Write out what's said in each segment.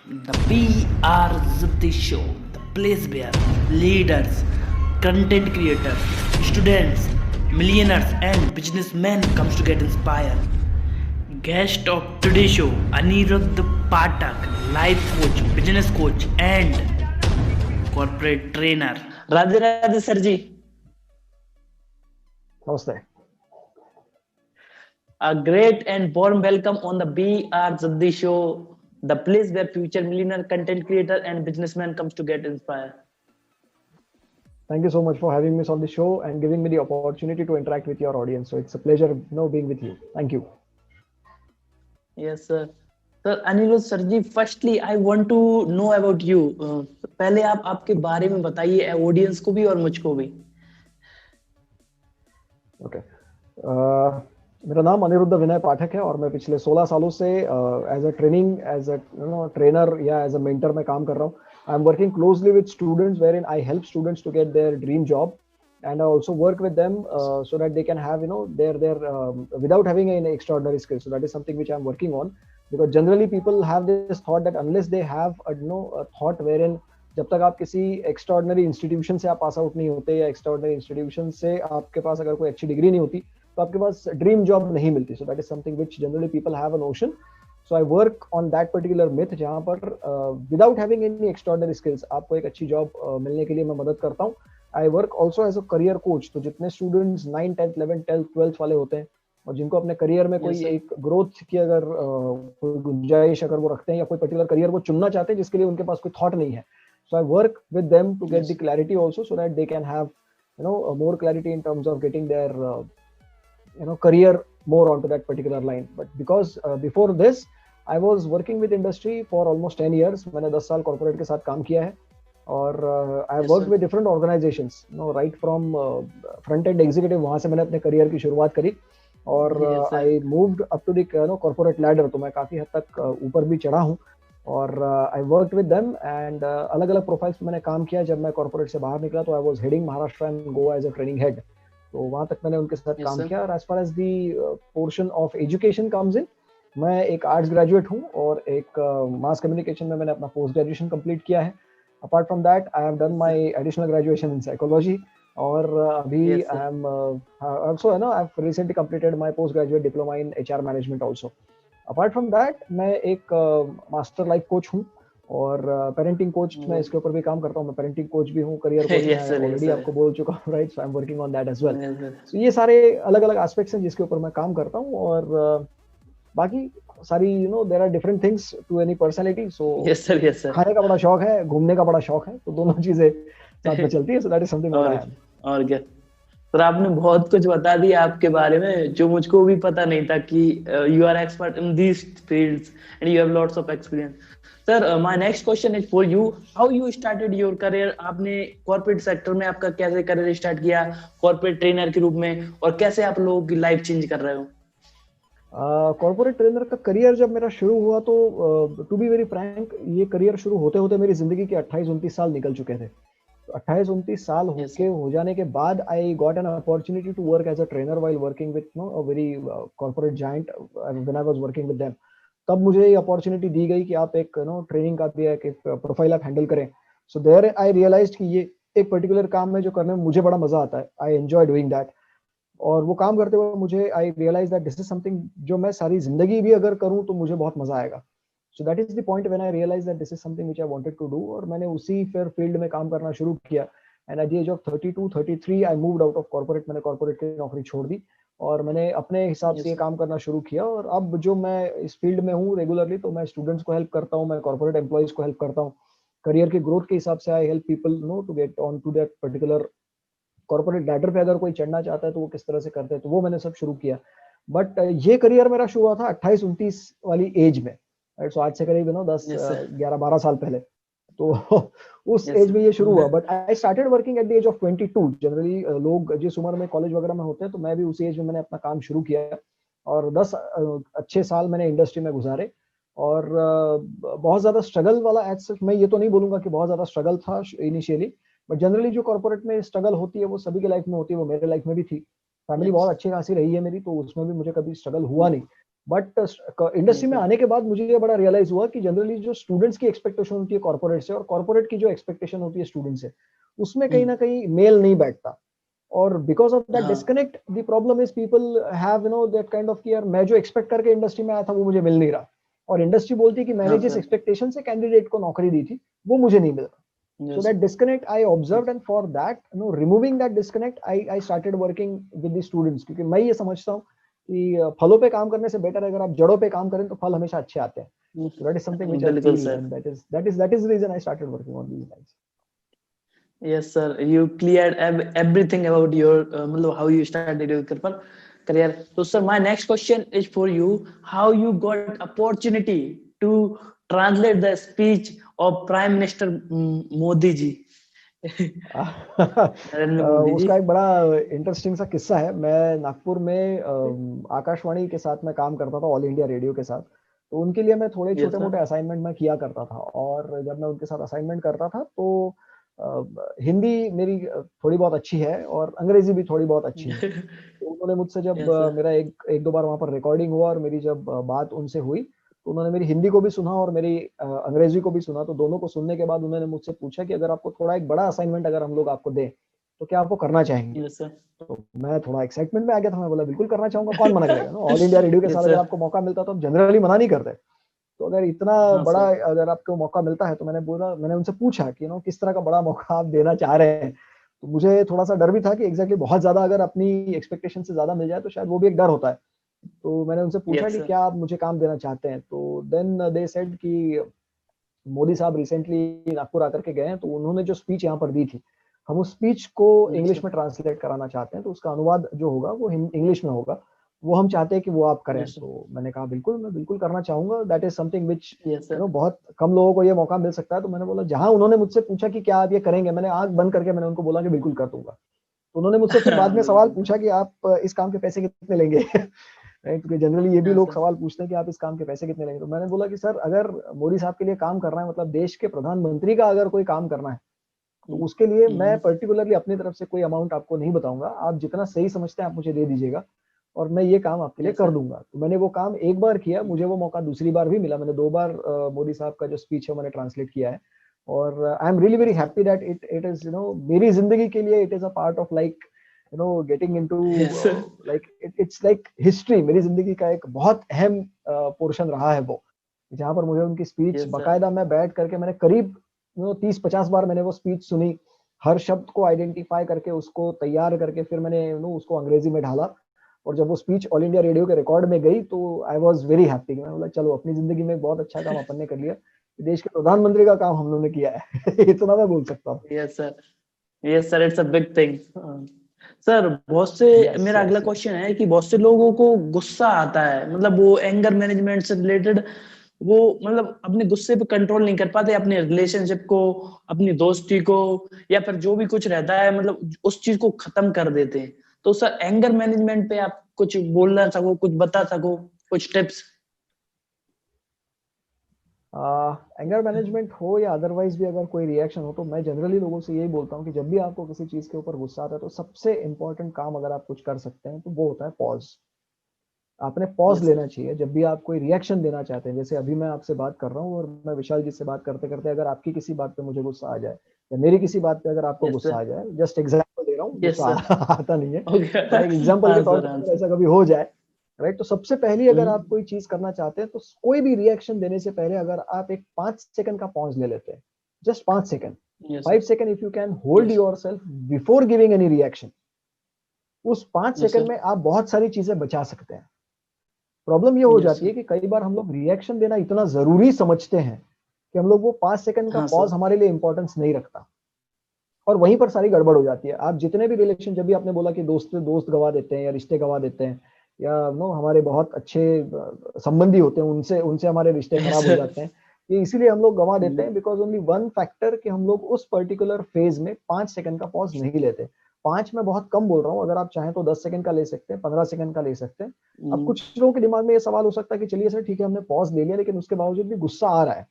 The PRZT Show, the place where leaders, content creators, students, millionaires, and businessmen comes to get inspired. Guest of today's show, Anirudh Patak, life coach, business coach, and corporate trainer. Radhe Radhe sir ji. नमस्ते। A great and warm welcome on the BR Show, the place where future millionaire content creator and businessman comes to get inspired. Thank you so much for having me on the show and giving me the opportunity to interact with your audience. So it's a pleasure, being with you. Thank you. Yes, sir. Sir, Anirudh sir ji, firstly I want to know about you. पहले आप आपके बारे में बताइए audience को भी और मुझको भी. Okay. मेरा नाम अनिरुद्ध विनय पाठक है और मैं पिछले 16 सालों से एज अ ट्रेनर या एज अ मेंटर में काम कर रहा हूँ. I am working closely with students wherein I help students to get their dream job and I also work with them so that they can have their without having any extraordinary skills. So that is something which I'm working on, because generally people have this thought that unless they have a thought wherein जब तक आप किसी extraordinary institution से आप pass out नहीं होते या extraordinary institution से आपके पास अगर कोई अच्छी डिग्री नहीं होती तो आपके पास ड्रीम जॉब नहीं मिलती. सो that is something which generally people have a notion. So I work on that particular myth जहाँ पर without having any extraordinary skills आपको एक अच्छी जॉब मिलने के लिए मैं मदद करता हूँ. I work also as a career coach. तो जितने स्टूडेंट्स 9, 10, 11, 12 वाले होते हैं और जिनको अपने करियर में कोई एक ग्रोथ की अगर कोई गुंजाइश अगर वो रखते हैं या कोई पर्टिकुलर करियर वो चुनना चाहते हैं जिसके लिए उनके पास कोई थॉट नहीं है, so I work with them to get the clarity also, so that they can have more clarity in terms of getting their career more onto that particular line. But because before this I was working with industry for almost 10 years. मैंने 10 साल corporate के साथ काम किया है और I worked with different organizations, right from front end executive. वहाँ से मैंने अपने करियर की शुरुआत करी और I moved up to the corporate ladder. तो मैं काफी हद तक ऊपर भी चढ़ा हूँ और I work with them and अलग अलग प्रोफाइल्स पे मैंने काम किया. जब मैं कॉर्पोरेट से बाहर निकला तो I was heading Maharashtra and Goa as a training head. तो वहां तक मैंने उनके साथ काम किया. और as far as the portion of education comes in, मैं एक आर्ट्स ग्रेजुएट हूँ और एक मास कम्युनिकेशन में मैंने अपना पोस्ट ग्रेजुएशन कंप्लीट किया है. Apart from that I have done my additional graduation in psychology और अभी I am also I have recently completed my post graduate diploma in HR management also. Apart from that मैं एक master life coach हूँ और parenting coach मैं इसके ऊपर भी काम करता हूँ. मैं पेरेंटिंग कोच भी हूँ, करियर कोच मैं ऑलरेडी आपको बोल चुका हूँ, right. So I am working on that as well. So ये सारे अलग अलग एस्पेक्ट्स हैं जिसके ऊपर मैं काम करता हूँ और बाकी सारी there are different things to any personality. So खाने का बड़ा शौक है, घूमने का बड़ा शौक है, तो दोनों चीजें साथ में चलती है. सो that is something what I am. और क्या सर, आपने बहुत कुछ बता दिया आपके बारे में जो मुझको भी पता नहीं था कि you are expert in these fields and you have lots of experience. Sir, my next question is for you. How you started your career? आपने कॉर्पोरेट सेक्टर में आपका कैसे करियर स्टार्ट किया कॉर्पोरेट ट्रेनर के रूप में, और कैसे आप लोगों की लाइफ चेंज कर रहे हो? कॉर्पोरेट ट्रेनर का करियर जब मेरा शुरू हुआ तो टू बी वेरी फ्रैंक ये करियर शुरू होते होते मेरी जिंदगी के 28-29 साल निकल चुके थे. 28-29 साल हो जाने के बाद I got an opportunity to work as a trainer while working with a very corporate giant when I was working with them. तब मुझे ये अपॉर्चुनिटी दी गई कि आप एक ट्रेनिंग का भी एक प्रोफाइल आप हैंडल करें. सो देयर आई रियलाइज्ड कि ये एक पर्टिकुलर काम में जो करने में मुझे बड़ा मजा आता है. I enjoy doing that. और वो काम करते हुए मुझे I realise that this is something जो मैं सारी जिंदगी भी अगर करूं तो मुझे बहुत मजा आएगा. So that is the point when I realise that this is something which I wanted to do. और मैंने उसी फिर फील्ड में काम करना शुरू किया. And at the age of 32-33 I moved out of corporate. मैंने कॉर्पोरेट की नौकरी छोड़ दी और मैंने अपने हिसाब से ये काम करना शुरू किया. और अब जो मैं इस फील्ड में हूँ रेगुलरली, तो मैं स्टूडेंट्स को हेल्प करता हूँ, मैं कॉर्पोरेट एम्प्लॉइज को हेल्प करता हूँ. करियर के ग्रोथ के हिसाब से I help people to get on to that particular corporate ladder पे अगर कोई चढ़ना चाहता है तो वो किस तरह से करते हैं, तो वो मैंने सब शुरू किया. बट ये करियर मेरा शुरू हुआ था 28-29 वाली एज में. सो आज से करीब 10-11-12 साल पहले. तो उस एज में ये शुरू हुआ. But I started working at the age of 22. Generally लोग जिस उम्र में कॉलेज वगैरह में होते हैं, तो मैं भी उसी एज में मैंने अपना काम शुरू किया और 10 अच्छे साल मैंने इंडस्ट्री में गुजारे. और बहुत ज्यादा स्ट्रगल वाला एज सच मैं ये तो नहीं बोलूंगा कि बहुत ज्यादा स्ट्रगल था इनिशियली. बट जनरली जो कॉर्पोरेट में स्ट्रगल होती है वो सभी के लाइफ में होती है, वो मेरे लाइफ में भी थी. फैमिली बहुत अच्छी खासी रही है मेरी, तो उसमें भी मुझे कभी स्ट्रगल हुआ नहीं. बट इंडस्ट्री में sir. आने के बाद मुझे ये बड़ा रियलाइज हुआ कि जनरली जो स्टूडेंट्स की एक्सपेक्टेशन होती है कॉर्पोरेट से और कॉर्पोरेट की जो एक्सपेक्टेशन होती है स्टूडेंट से, उसमें कहीं ना कहीं मेल नहीं बैठता। और बिकॉज ऑफ दैट हाँ disconnect the problem is people have that kind of कि यार मैं जो एक्सपेक्ट करके इंडस्ट्री में आया था वो मुझे मिल नहीं रहा, और इंडस्ट्री बोलती है कि मैंने हाँ जिस सर, एक्सपेक्टेशन से कैंडिडेट को नौकरी दी थी वो मुझे नहीं मिल रहा। So yes that disconnect I observed, and for that, removing that disconnect, I started working with the students, क्योंकि मैं ये समझता हूँ कि फलों पे काम करने से बेटर अगर आप जड़ों पे काम करें तो फल हमेशा अच्छे आते हैं। So that is something which I बिल्कुल feel, sir. and that is the reason I started working on these lines. Yes, sir. You cleared everything about your मतलब how you started your career. So, sir, my next question is for you: how you got opportunity to translate the speech of Prime Minister Modi ji, Narendra Modi ji? उसका एक बड़ा interesting सा किस्सा है। मैं नागपुर में आकाशवाणी के साथ मैं काम करता था, ऑल इंडिया रेडियो के साथ। तो उनके लिए मैं थोड़े Yes, छोटे sir. मोटे असाइनमेंट मैं किया करता था, और जब मैं उनके साथ असाइनमेंट करता था तो हिंदी मेरी थोड़ी बहुत अच्छी है और अंग्रेजी भी थोड़ी बहुत अच्छी है। तो उन्होंने मुझसे जब Yes, sir. मेरा एक दो बार वहाँ पर रिकॉर्डिंग हुआ और मेरी जब बात उनसे हुई, तो उन्होंने मेरी हिंदी को भी सुना और मेरी अंग्रेजी को भी सुना। तो दोनों को सुनने के बाद उन्होंने मुझसे पूछा कि अगर आपको थोड़ा एक बड़ा असाइनमेंट अगर हम लोग आपको दें तो क्या आपको करना चाहेंगे? Yes, sir. तो मैं थोड़ा एक्साइटमेंट में आ गया था। मैं बोला बिल्कुल करना चाहूंगा, कौन मना करेगा ना। ऑल इंडिया रेडियो के Yes, साथ अगर sir. आपको मौका मिलता तो आप जनरली मना नहीं करते। तो अगर इतना हाँ बड़ा सर। अगर आपको मौका मिलता है तो मैंने उनसे पूछा कि किस तरह का बड़ा मौका आप देना चाह रहे हैं। तो मुझे थोड़ा सा डर भी था कि एग्जैक्टली बहुत ज्यादा अगर अपनी एक्सपेक्टेशन से ज्यादा मिल जाए तो शायद वो भी एक डर होता है। तो मैंने उनसे पूछा Yes, कि sir. क्या आप मुझे काम देना चाहते हैं? तो देन दे सेड कि मोदी साहब रिसेंटली नागपुर आकर के गए हैं, तो उन्होंने जो स्पीच यहाँ पर दी थी, हम उस स्पीच को Yes, इंग्लिश sir. में ट्रांसलेट कराना चाहते हैं। तो उसका अनुवाद जो होगा वो इंग्लिश में होगा, वो हम चाहते हैं कि वो आप करें। Yes, sir. तो मैंने कहा बिल्कुल, मैं बिल्कुल करना चाहूंगा। That is something which Yes, sir. बहुत कम लोगों को ये मौका मिल सकता है। तो मैंने बोला, जहां उन्होंने मुझसे पूछा कि क्या आप ये करेंगे, मैंने आंख बंद करके मैंने उनको बोला कि बिल्कुल कर दूंगा। तो उन्होंने मुझसे फिर बाद में सवाल बिल्कुल। पूछा कि आप इस काम के पैसे कितने लेंगे? राइट, क्योंकि जनरली ये भी हाँ लोग सर। सवाल पूछते हैं कि आप इस काम के पैसे कितने लेंगे। तो मैंने बोला कि सर, अगर मोदी साहब के लिए काम करना है, मतलब देश के प्रधानमंत्री का अगर कोई काम करना है, तो उसके लिए मैं पर्टिकुलरली अपनी तरफ से कोई अमाउंट आपको नहीं बताऊंगा। आप जितना सही समझते हैं आप मुझे दे दीजिएगा और मैं ये काम आपके लिए Yes, कर sir. दूंगा। तो मैंने वो काम एक बार किया, मुझे वो मौका दूसरी बार भी मिला। मैंने 2 बार मोदी साहब का जो स्पीच है मैंने ट्रांसलेट किया है, और I am really very Yes, sir. Happy that it is मेरी जिंदगी के लिए it is a part of like getting into Yes, sir. Like it's like history. मेरी जिंदगी का एक बहुत अहम पोर्शन रहा है वो, जहां पर मुझे उनकी स्पीच Yes, sir. बाकायदा मैं बैठ करके मैंने करीब 30-50 बार मैंने वो स्पीच सुनी। हर शब्द को आइडेंटिफाई करके उसको तैयार करके फिर मैंने उसको अंग्रेजी में ढाला, और जब वो स्पीच ऑल इंडिया रेडियो के रिकॉर्ड में गई तो आई वाज वेरी हैप्पी। मैं बोला चलो, अपनी जिंदगी में एक बहुत अच्छा काम अपन ने कर लिया, देश के प्रधानमंत्री का काम हम लोगों ने किया है। इतना मैं बोल सकता हूँ। Yes, sir. Yes, sir. It's a big thing. Sir, बहुत से यस मेरा अगला यस यस। क्वेश्चन है कि बहुत से लोगों को गुस्सा आता है, मतलब वो एंगर मैनेजमेंट से रिलेटेड, वो मतलब अपने गुस्से पे कंट्रोल नहीं कर पाते, अपने रिलेशनशिप को, अपनी दोस्ती को, या फिर जो भी कुछ रहता है, मतलब उस चीज को खत्म कर देते हैं। तो सर, एंगर मैनेजमेंट पे आप कुछ बोलना सको, कुछ बता सको, कुछ टिप्स? एंगर मैनेजमेंट हो या अदरवाइज भी अगर कोई रिएक्शन हो, तो मैं जनरली लोगों से यही बोलता हूँ कि जब भी आपको किसी चीज के ऊपर गुस्सा आता है तो सबसे इंपॉर्टेंट काम अगर आप कुछ कर सकते हैं तो वो होता है पॉज। आपने पॉज यस लेना सर। चाहिए जब भी आप कोई रिएक्शन देना चाहते हैं। जैसे अभी मैं आपसे बात कर रहा हूँ और मैं विशाल जी से बात करते करते अगर आपकी किसी बात पे मुझे गुस्सा आ जाए, या मेरी किसी बात पे अगर आपको यस गुस्सा सर। आ जाए, जस्ट एग्जांपल दे रहा हूँ, यस गुस्सा सर। आता नहीं है, ओके। बट एक एग्जांपल के हाँ तौर सर, पर हाँ अगर सर। ऐसा कभी हो जाए, राइट, तो सबसे पहली अगर आप कोई चीज करना चाहते हैं तो कोई भी रिएक्शन देने से पहले अगर आप एक 5 सेकंड का पॉज ले लेते हैं, just 5 second, yes sir. 5 second, if you can hold yes. Your self before giving any reaction, उस पांच यस सेकंड सर। में आप बहुत सारी चीजें बचा सकते हैं। प्रॉब्लम ये हो यस जाती सर। है कि कई बार हम लोग रिएक्शन देना इतना जरूरी समझते हैं कि हम लोग वो 5 सेकंड का हाँ पॉज सर। हमारे लिए इंपॉर्टेंस नहीं रखता, और वहीं पर सारी गड़बड़ हो जाती है। आप जितने भी रिलेशन, जब भी आपने बोला कि दोस्त दोस्त गवा देते हैं या रिश्ते गवा देते हैं, या हमारे बहुत अच्छे संबंधी होते हैं, उनसे उनसे हमारे रिश्ते यस खराब हो सर। जाते हैं, ये इसीलिए हम लोग गवा देते हैं बिकॉज ओनली वन फैक्टर कि हम लोग उस पर्टिकुलर फेज में 5 सेकंड का पॉज नहीं लेते। 5 मैं बहुत कम बोल रहा हूँ, अगर आप चाहें तो 10 सेकंड का ले सकते हैं, 15 सेकंड का ले सकते हैं। अब कुछ लोगों के दिमाग में ये सवाल हो सकता है कि चलिए सर ठीक है, हमने पॉज ले लिया लेकिन उसके बावजूद भी गुस्सा आ रहा है।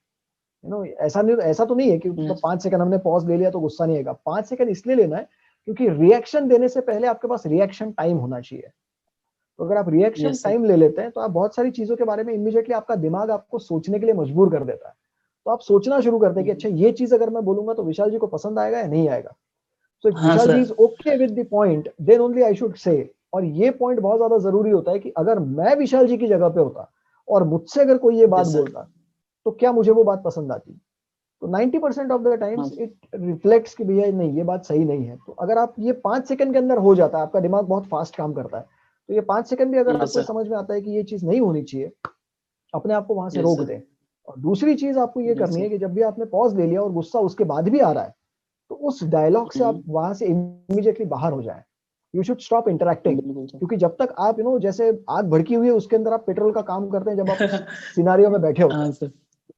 ऐसा नहीं, ऐसा तो नहीं है कि तो 5 सेकंड हमने पॉज ले लिया तो गुस्सा नहीं आएगा। 5 सेकंड इसलिए लेना है क्योंकि रिएक्शन देने से पहले आपके पास रिएक्शन टाइम होना चाहिए। तो अगर आप रिएक्शन Yes, sir. टाइम ले लेते हैं तो आप बहुत सारी चीजों के बारे में इमीडिएटली आपका दिमाग आपको सोचने के लिए मजबूर कर देता है। तो आप सोचना शुरू करते हैं कि अच्छा ये चीज अगर मैं बोलूंगा तो विशाल जी को पसंद आएगा या नहीं आएगा। So if हाँ Vishal ji sir, is okay with the point, then only I should say। और ये पॉइंट बहुत ज्यादा जरूरी होता है कि अगर मैं विशाल जी की जगह पे होता और मुझसे अगर कोई ये बात Yes, sir. बोलता तो क्या मुझे वो बात पसंद आती। तो 90% ऑफ द हाँ टाइम्स इट रिफ्लेक्ट्स कि भैया नहीं ये बात सही नहीं है। तो अगर आप ये 5 सेकंड के अंदर हो जाता है, आपका दिमाग बहुत फास्ट काम करता है, तो ये 5 सेकंड भी अगर Yes, आपको sir. समझ में आता है कि ये चीज नहीं होनी चाहिए, अपने आप को वहां से Yes, रोक sir. दें। और दूसरी चीज आपको ये Yes, करनी sir. है कि जब भी आपने पॉज ले लिया और गुस्सा उसके बाद भी आ रहा है, तो उस डायलॉग से आप वहां से इमीडिएटली बाहर हो जाएं। You should stop interacting. बिल्कुल सर। क्योंकि जब तक आप जैसे आग भड़की हुई है उसके अंदर आप पेट्रोल का काम करते हैं जब आप उस सिनारियो में बैठे होते हाँ हैं, सर,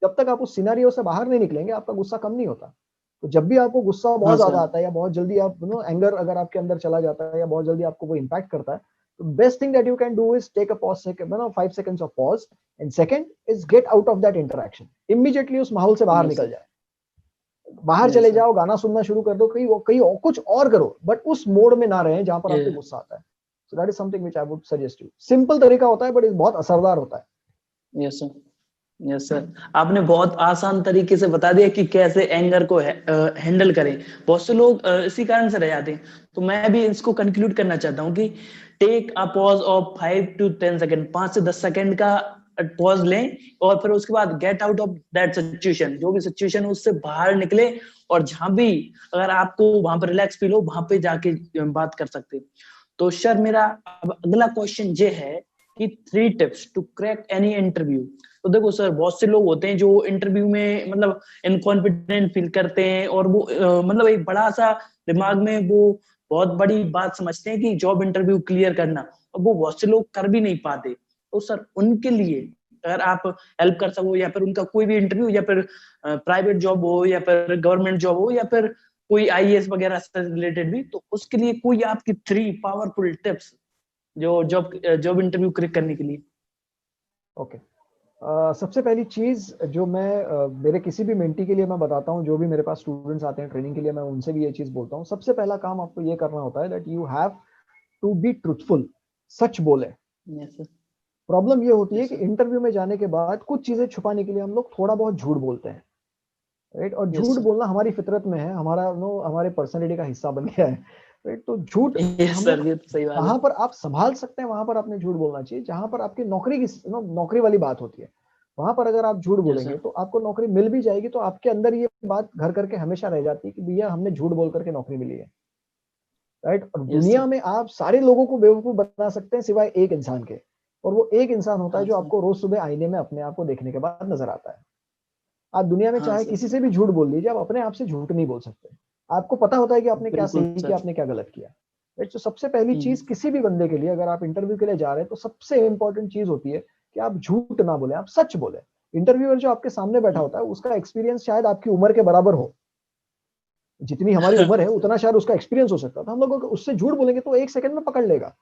जब तक आप उस सिनारियो से बाहर नहीं निकलेंगे आपका गुस्सा कम नहीं होता। तो जब भी आपको गुस्सा बहुत हाँ ज्यादा सर, आता है या बहुत जल्दी आप एंगर अगर आपके अंदर चला जाता है या बहुत जल्दी आपको वो इम्पैक्ट करता है, तो best thing that you can do is take a pause, 5 seconds of pause, and second is get out of that interaction. Immediately उस माहौल से बाहर यस निकल सर, जाए, बाहर यस चले सर, जाओ, गाना सुनना शुरू कर दो, कहीं कहीं और कुछ और करो, बट उस मोड में ना रहें जहां पर आपको ये गुस्सा आता है। सो that is something which I would suggest you. Simple तरीका होता है बट बहुत असरदार होता है। Yes sir, yes sir. आपने बहुत आसान तरीके से बता दिया कि कैसे एंगर को हैंडल करें। बहुत से लोग इसी कारण से रह जाते हैं। तो मैं भी इसको कंक्लूड करना चाहता हूँ कि take a pause of 5 to 10 second, 5 से 10 सेकेंड का पॉज लें और फिर उसके बाद gate out of that situation, जो भी सिचुएशन है उससे बाहर निकले और जहां भी अगर आपको वहां पर रिलैक्स फील हो वहां पे जाके बात कर सकते हैं। तो सर मेरा अब अगला क्वेश्चन ये है कि 3 tips to crack any interview. तो देखो सर, बहुत से लोग होते हैं जो इंटरव्यू में मतलब इनकॉन्फिडेंट फील करते हैं और वो मतलब एक बड़ा सा दिमाग में वो बहुत बड़ी बात समझते हैं कि जॉब इंटरव्यू क्लियर करना, और वो बहुत से लोग कर भी नहीं पाते। तो सर उनके लिए अगर आप हेल्प कर सको, या फिर उनका कोई भी इंटरव्यू, या फिर प्राइवेट जॉब हो या फिर गवर्नमेंट जॉब हो या फिर कोई आईएएस वगैरह से रिलेटेड भी, तो उसके लिए कोई आपकी 3 पावरफुल टिप्स जो जॉब जॉब इंटरव्यू क्रैक करने के लिए। ओके। सबसे पहली चीज जो मैं मेरे किसी भी मेंटी के लिए मैं बताता हूँ, जो भी मेरे पास स्टूडेंट्स आते हैं ट्रेनिंग के लिए, मैं उनसे भी ये चीज बोलता हूँ। सबसे पहला काम आपको ये करना होता है that you have to be truthful. सच बोले। यस सर, प्रॉब्लम ये होती है यस कि सर, इंटरव्यू में जाने के बाद कुछ चीजें छुपाने के लिए हम लोग थोड़ा बहुत झूठ बोलते हैं, राइट। और यस झूठ सर, बोलना हमारी फितरत में है, हमारा हमारे पर्सनैलिटी का हिस्सा बन गया है, राइट। तो झूठ यस हम सर, लोग ये तो सही बात है। जहां पर आप संभाल सकते हैं वहां पर आपने झूठ बोलना चाहिए। जहां पर आपकी नौकरी की नौकरी वाली बात होती है, वहां पर अगर आप झूठ यस बोलेंगे सर, तो आपको नौकरी मिल भी जाएगी, तो आपके अंदर ये बात घर करके हमेशा रह जाती है कि भैया हमने झूठ बोल करके नौकरी मिली है, राइट। और यस दुनिया सर, में आप सारे लोगों को बेवकूफ बना सकते हैं सिवाय एक इंसान के, और वो एक इंसान होता है हाँ जो सर, आपको रोज सुबह आईने में अपने आप को देखने के बाद नजर आता है। आप दुनिया में हाँ चाहे सर, किसी से भी झूठ बोल लीजिए, आप अपने आप से झूठ नहीं बोल सकते। आपको पता होता है कि आपने क्या बिल्कुल सही किया, सर। आपने क्या गलत किया, राइट। तो सबसे पहली चीज हम्म, किसी भी बंदे के लिए, अगर आप इंटरव्यू के लिए जा रहे हैं, तो सबसे इंपॉर्टेंट चीज होती है कि आप झूठ ना बोले, आप सच बोले। इंटरव्यूअर जो आपके सामने बैठा होता है उसका एक्सपीरियंस शायद आपकी उम्र के बराबर हो, जितनी हमारी उम्र है उतना शायद उसका एक्सपीरियंस हो सकता है। तो हम लोग अगर उससे झूठ बोलेंगे तो 1 सेकंड में पकड़ लेगा,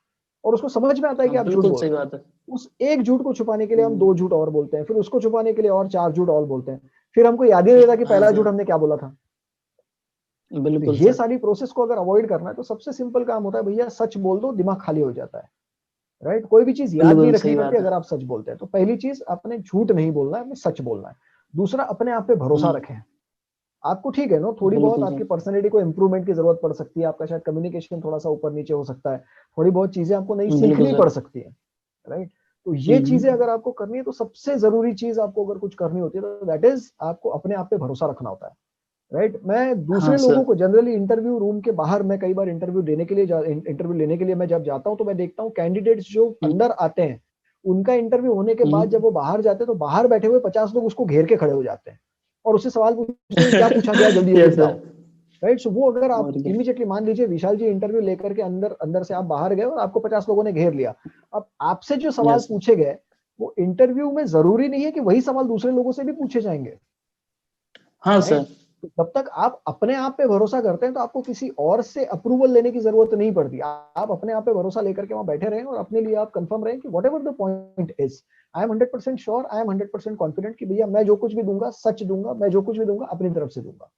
और उसको समझ में आता है कि हाँ आप झूठ बिल्कुल बोल सही रहे हैं। बात है। उस एक झूठ को छुपाने के लिए हम हम्म, 2 झूठ और बोलते हैं, फिर उसको छुपाने के लिए और 4 झूठ और बोलते हैं, फिर हमको याद ही नहीं रहता कि हाँ पहला झूठ सर, हमने क्या बोला था। तो बिल्कुल ये सर। सारी प्रोसेस को अगर अवॉइड करना है तो सबसे सिंपल काम होता है भैया सच बोल दो, दिमाग खाली हो जाता है, राइट। कोई भी चीज याद नहीं बिल्कुल रखनी सही पड़ती बात है। अगर आप सच बोलते हैं। तो पहली चीज, अपने झूठ नहीं बोलना है, अपने सच बोलना है। दूसरा, अपने आप पे भरोसा हम्म, रखें। आपको ठीक है ना, थोड़ी बहुत बिल्कुल आपकी सर। पर्सनैलिटी को इंप्रूवमेंट की जरूरत पड़ सकती है, आपका शायद कम्युनिकेशन थोड़ा सा ऊपर नीचे हो सकता है, थोड़ी बहुत चीजें आपको नई बिल्कुल सीखनी सर। पड़ सकती है, राइट। तो ये चीजें हम्म, अगर आपको करनी है तो सबसे जरूरी चीज आपको अगर कुछ करनी होती है तो दैट इज आपको अपने आप पे भरोसा रखना होता है, राइट। मैं हाँ दूसरे लोगों सर। को जनरली इंटरव्यू रूम के बाहर, मैं कई बार इंटरव्यू देने के लिए इंटरव्यू लेने के लिए मैं जब जाता हूँ तो मैं देखता हूँ कैंडिडेट्स जो हम्म, अंदर आते हैं, उनका इंटरव्यू होने के बाद जब हम्म, वो बाहर जाते हैं तो बाहर बैठे हुए 50 लोग उसको घेर के खड़े हो जाते हैं और उससे सवाल पूछते हैं क्या पूछा गया, जल्दी जल्दी यस सर। बताओ, राइट। सो वो अगर आप और क्या। इमीडिएटली मान लीजिए विशाल जी इंटरव्यू लेकर के अंदर अंदर से आप बाहर गए और आपको 50 लोगों ने घेर लिया, अब आपसे जो सवाल यस। पूछे गए वो इंटरव्यू में जरूरी नहीं है कि वही सवाल दूसरे लोगों से भी पूछे जाएंगे, हाँ राइट। सर। तो जब तक आप अपने आप पे भरोसा करते हैं तो आपको किसी और से अप्रूवल लेने की जरूरत नहीं पड़ती। आप अपने आप पे भरोसा लेकर के वहां बैठे रहें और अपने लिए आप कंफर्म रहें कि what ever the point is, I am 100% sure, I am 100% confident कि भैया मैं जो कुछ भी दूंगा सच दूंगा, मैं जो कुछ भी दूंगा अपनी तरफ से दूंगा।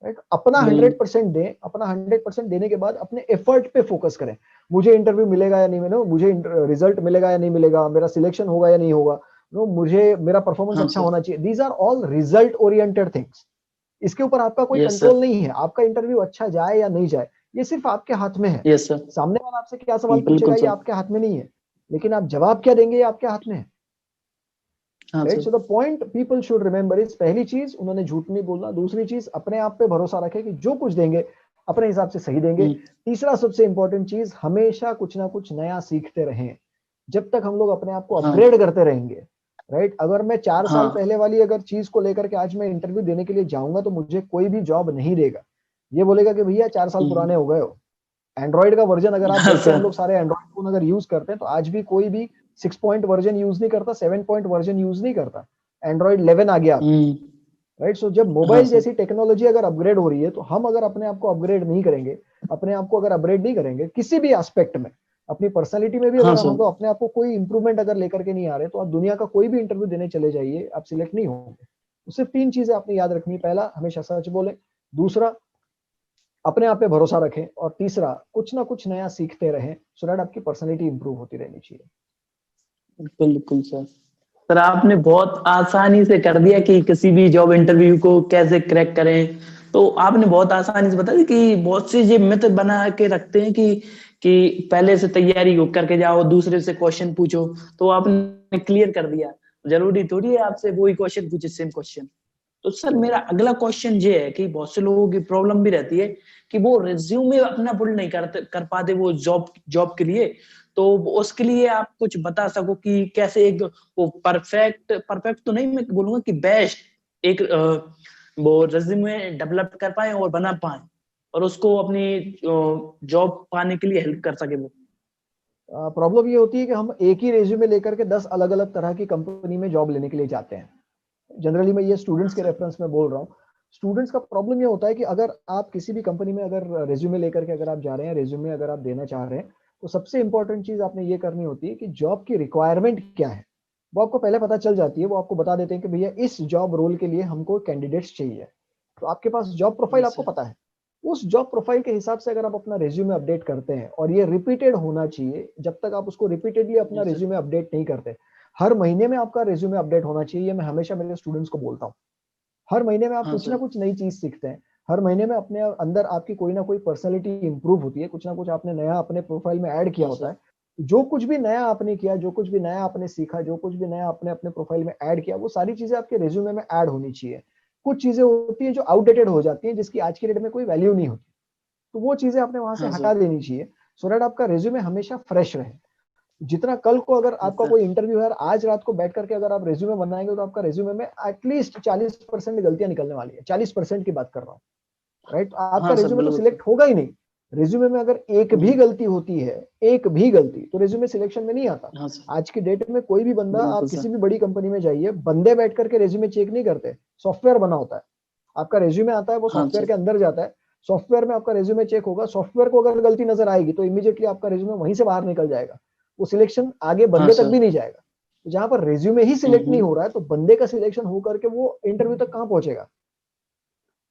राइट। अपना बिल्कुल। 100% दें, अपना 100% देने के बाद अपने एफर्ट पे फोकस करें। मुझे इंटरव्यू मिलेगा या नहीं मिलेगा, मुझे रिजल्ट मिलेगा या नहीं मिलेगा, मेरा सिलेक्शन होगा या नहीं होगा, नो मुझे मेरा परफॉर्मेंस हाँ अच्छा सर। होना चाहिए। These are all result oriented things. इसके ऊपर आपका कोई यस सर। कंट्रोल नहीं है। आपका इंटरव्यू अच्छा जाए या नहीं जाए, ये सिर्फ आपके हाथ में है। Yes sir. सामने वाला आपसे क्या सवाल बिल्कुल पूछेगा ये सर। आपके हाथ में नहीं है, लेकिन आप जवाब क्या देंगे ये आपके हाथ में है। हाँ right. Sir. So the point people should remember is, पहली चीज उन्होंने झूठ नहीं बोलना, दूसरी चीज अपने आप पे भरोसा रखें कि जो कुछ देंगे अपने हिसाब से सही देंगे। हम्म। तीसरा सबसे इंपॉर्टेंट चीज, हमेशा कुछ ना कुछ नया सीखते रहें। जब तक हम लोग अपने आप को हाँ। अपग्रेड करते रहेंगे, राइट। अगर मैं 4 साल हाँ। पहले वाली अगर चीज को लेकर के आज मैं इंटरव्यू देने के लिए जाऊंगा तो मुझे कोई भी जॉब नहीं देगा। ये बोलेगा कि भैया 4 साल पुराने हो गए हो। एंड्रॉइड का वर्जन अगर आप हाँ देखते हैं, हम सर। लोग सारे एंड्रॉइड फोन अगर यूज करते हैं तो आज भी कोई भी 6 पॉइंट वर्जन यूज नहीं करता, 7 पॉइंट वर्जन यूज नहीं करता। एंड्रॉइड 11 आ गया अब, हम्म। राइट। सो जब हाँ मोबाइल सर। जैसी टेक्नोलॉजी अगर अपग्रेड हो रही है तो हम अगर अपने आप को अपग्रेड नहीं करेंगे, अपने आप को अगर अपग्रेड नहीं करेंगे किसी भी एस्पेक्ट में, अपनी पर्सनैलिटी में भी हाँ अगर हम सर। लोग अपने आप को कोई इंप्रूवमेंट अगर लेकर के नहीं आ रहे, तो आप दुनिया का कोई भी इंटरव्यू देने चले जाइए, आप सिलेक्ट नहीं होंगे। तो सिर्फ 3 चीजें आपने याद रखनी, पहला हमेशा सच बोले, दूसरा अपने आप पे भरोसा रखें, और तीसरा कुछ ना कुछ नया सीखते रहें, सो दैट आपकी पर्सनैलिटी इंप्रूव होती रहनी चाहिए। बिल्कुल सर। सर आपने बहुत आसानी से कर दिया कि किसी भी जॉब इंटरव्यू को कैसे क्रैक करें। तो आपने बहुत आसानी से बता दिया कि बहुत से ये मिथ बना के रखते हैं कि पहले से तैयारी हो करके जाओ, दूसरे से क्वेश्चन पूछो। तो आपने क्लियर कर दिया। जरूरी थोड़ी है आपसे वही क्वेश्चन पूछे, सेम क्वेश्चन। तो सर मेरा अगला क्वेश्चन ये है कि बहुत से लोगों की प्रॉब्लम भी रहती है कि वो रिज्यूमे अपना पुल नहीं कर पाते वो जॉब जॉब के लिए। तो उसके लिए आप कुछ बता सको कि कैसे एक वो परफेक्ट परफेक्ट तो नहीं मैं बोलूंगा कि बेस्ट एक वो रिज्यूमे डेवलप कर पाए और बना पाए और उसको अपनी जॉब पाने के लिए हेल्प कर सके वो। प्रॉब्लम ये होती है कि हम एक ही रेज्यूमे लेकर के 10 अलग अलग तरह की कंपनी में जॉब लेने के लिए जाते हैं। जनरली मैं ये स्टूडेंट्स के रेफरेंस में बोल रहा हूँ। स्टूडेंट्स का प्रॉब्लम ये होता है कि अगर आप किसी भी कंपनी में अगर रेज्यूमे लेकर के अगर आप जा रहे हैं, रेज्यूमे अगर आप देना चाह रहे हैं, तो सबसे इंपॉर्टेंट चीज आपने ये करनी होती है कि जॉब की रिक्वायरमेंट क्या है वो आपको पहले पता चल जाती है। वो आपको बता देते हैं कि भैया इस जॉब रोल के लिए हमको कैंडिडेट्स चाहिए, तो आपके पास जॉब प्रोफाइल आपको सर। पता है। उस जॉब प्रोफाइल के हिसाब से अगर आप अपना रिज्यूमे अपडेट करते हैं, और ये रिपीटेड होना चाहिए, जब तक आप उसको रिपीटेडली अपना सर। रिज्यूमे अपडेट नहीं करते, हर महीने में आपका रिज्यूमे अपडेट होना चाहिए। मैं हमेशा मेरे स्टूडेंट्स को बोलता हूँ, हर महीने में आप हाँ कुछ ना सर। कुछ नई चीज सीखते हैं। हर महीने में अपने अंदर आपकी कोई ना कोई पर्सनैलिटी इंप्रूव होती है, कुछ ना कुछ आपने नया अपने प्रोफाइल में ऐड किया हाँ होता सर। है। जो कुछ भी नया आपने किया, जो कुछ भी नया आपने सीखा, जो कुछ भी नया आपने अपने प्रोफाइल में ऐड किया, वो सारी चीजें आपके रिज्यूमे में ऐड होनी चाहिए। कुछ चीजें होती हैं जो आउटडेटेड हो जाती हैं, जिसकी आज की डेट में कोई वैल्यू नहीं होती, तो वो चीजें आपने वहां से हाँ हटा सर। देनी चाहिए, सो दैट आपका रिज्यूमे हमेशा फ्रेश रहे। जितना कल को अगर यस आपका सर। कोई इंटरव्यू है, आज रात को बैठ करके अगर आप रिज्यूमे बनाएंगे, तो आपका रिज्यूमे में एटलीस्ट 40% गलतियां निकलने वाली है। 40% की बात कर रहा हूँ, राइट। आपका हाँ सर। रिज्यूमे तो बिल्कुल सर। सिलेक्ट होगा ही नहीं। रिज्यूमे में अगर एक भी गलती होती है, एक भी गलती, तो रिज्यूमे सिलेक्शन में नहीं आता। हाँ सर। आज की डेट में कोई भी बंदा, आप बिल्कुल सर। किसी भी बड़ी कंपनी में जाइए, बंदे बैठ करके रिज्यूमे चेक नहीं करते, सॉफ्टवेयर बना होता है। आपका रिज्यूमे आता है, वो हाँ सॉफ्टवेयर सर। के अंदर जाता है, सॉफ्टवेयर में आपका रिज्यूमे चेक होगा, सॉफ्टवेयर को अगर गलती नजर आएगी तो इमीडिएटली आपका रिज्यूमे वहीं से बाहर निकल जाएगा, वो सिलेक्शन आगे हाँ बंदे तक सर। भी नहीं जाएगा। तो जहां पर रिज्यूमे ही सिलेक्ट नहीं हो रहा है, तो बंदे का सिलेक्शन होकर के वो इंटरव्यू तक कहां पहुंचेगा।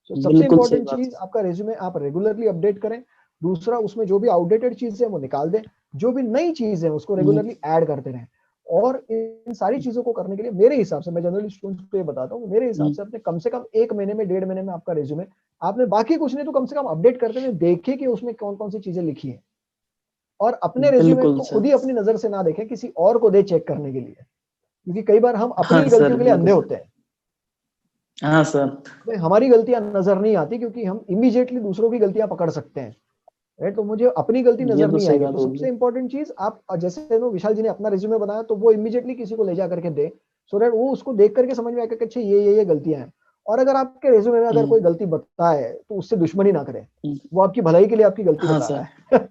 तो सबसे बिल्कुल सही इंपॉर्टेंट बात चीज, आपका रिज्यूमे आप रेगुलरली अपडेट करें। दूसरा, उसमें जो भी आउटडेटेड चीज है वो निकाल दें, जो भी नई चीज है उसको है। रेगुलरली ऐड करते रहें। और इन सारी चीजों को करने के लिए मेरे हिसाब से, मैं जनरली स्टूडेंट्स को ये बताता हूँ, मेरे हिसाब से कम से कम 1 महीने में, 1.5 महीने में आपका रिज्यूमे, आपने बाकी कुछ नहीं तो कम से कम अपडेट करते हुए देखिए कि उसमें कौन कौन सी चीजें लिखी है। और अपने रिज्यूमे बिल्कुल को सर। खुद ही अपनी नजर से ना देखें, किसी और को दे चेक करने के लिए, क्योंकि कई बार हम हाँ अपनी सर। गलतियों के लिए अंधे बिल्कुल। होते हैं। हाँ सर। तो हमारी गलतियां नजर नहीं आती, क्योंकि हम इमीडिएटली दूसरों की गलतियां पकड़ सकते हैं, राइट। तो मुझे अपनी गलती ये नजर तो नहीं सही आएगी। बात तो होगी। सबसे इंपॉर्टेंट चीज, आप जैसे नो विशाल जी ने अपना रिज्यूमे बनाया, तो वो इमीडिएटली किसी को ले जा करके दे, सो दैट वो उसको देख करके समझ में आएगा कि अच्छा ये गलतियां हैं। और अगर आपके रिज्यूमे में अगर कोई गलती बताए तो उससे दुश्मनी ना करें, वो आपकी भलाई के लिए आपकी गलती हाँ बता सर। रहा है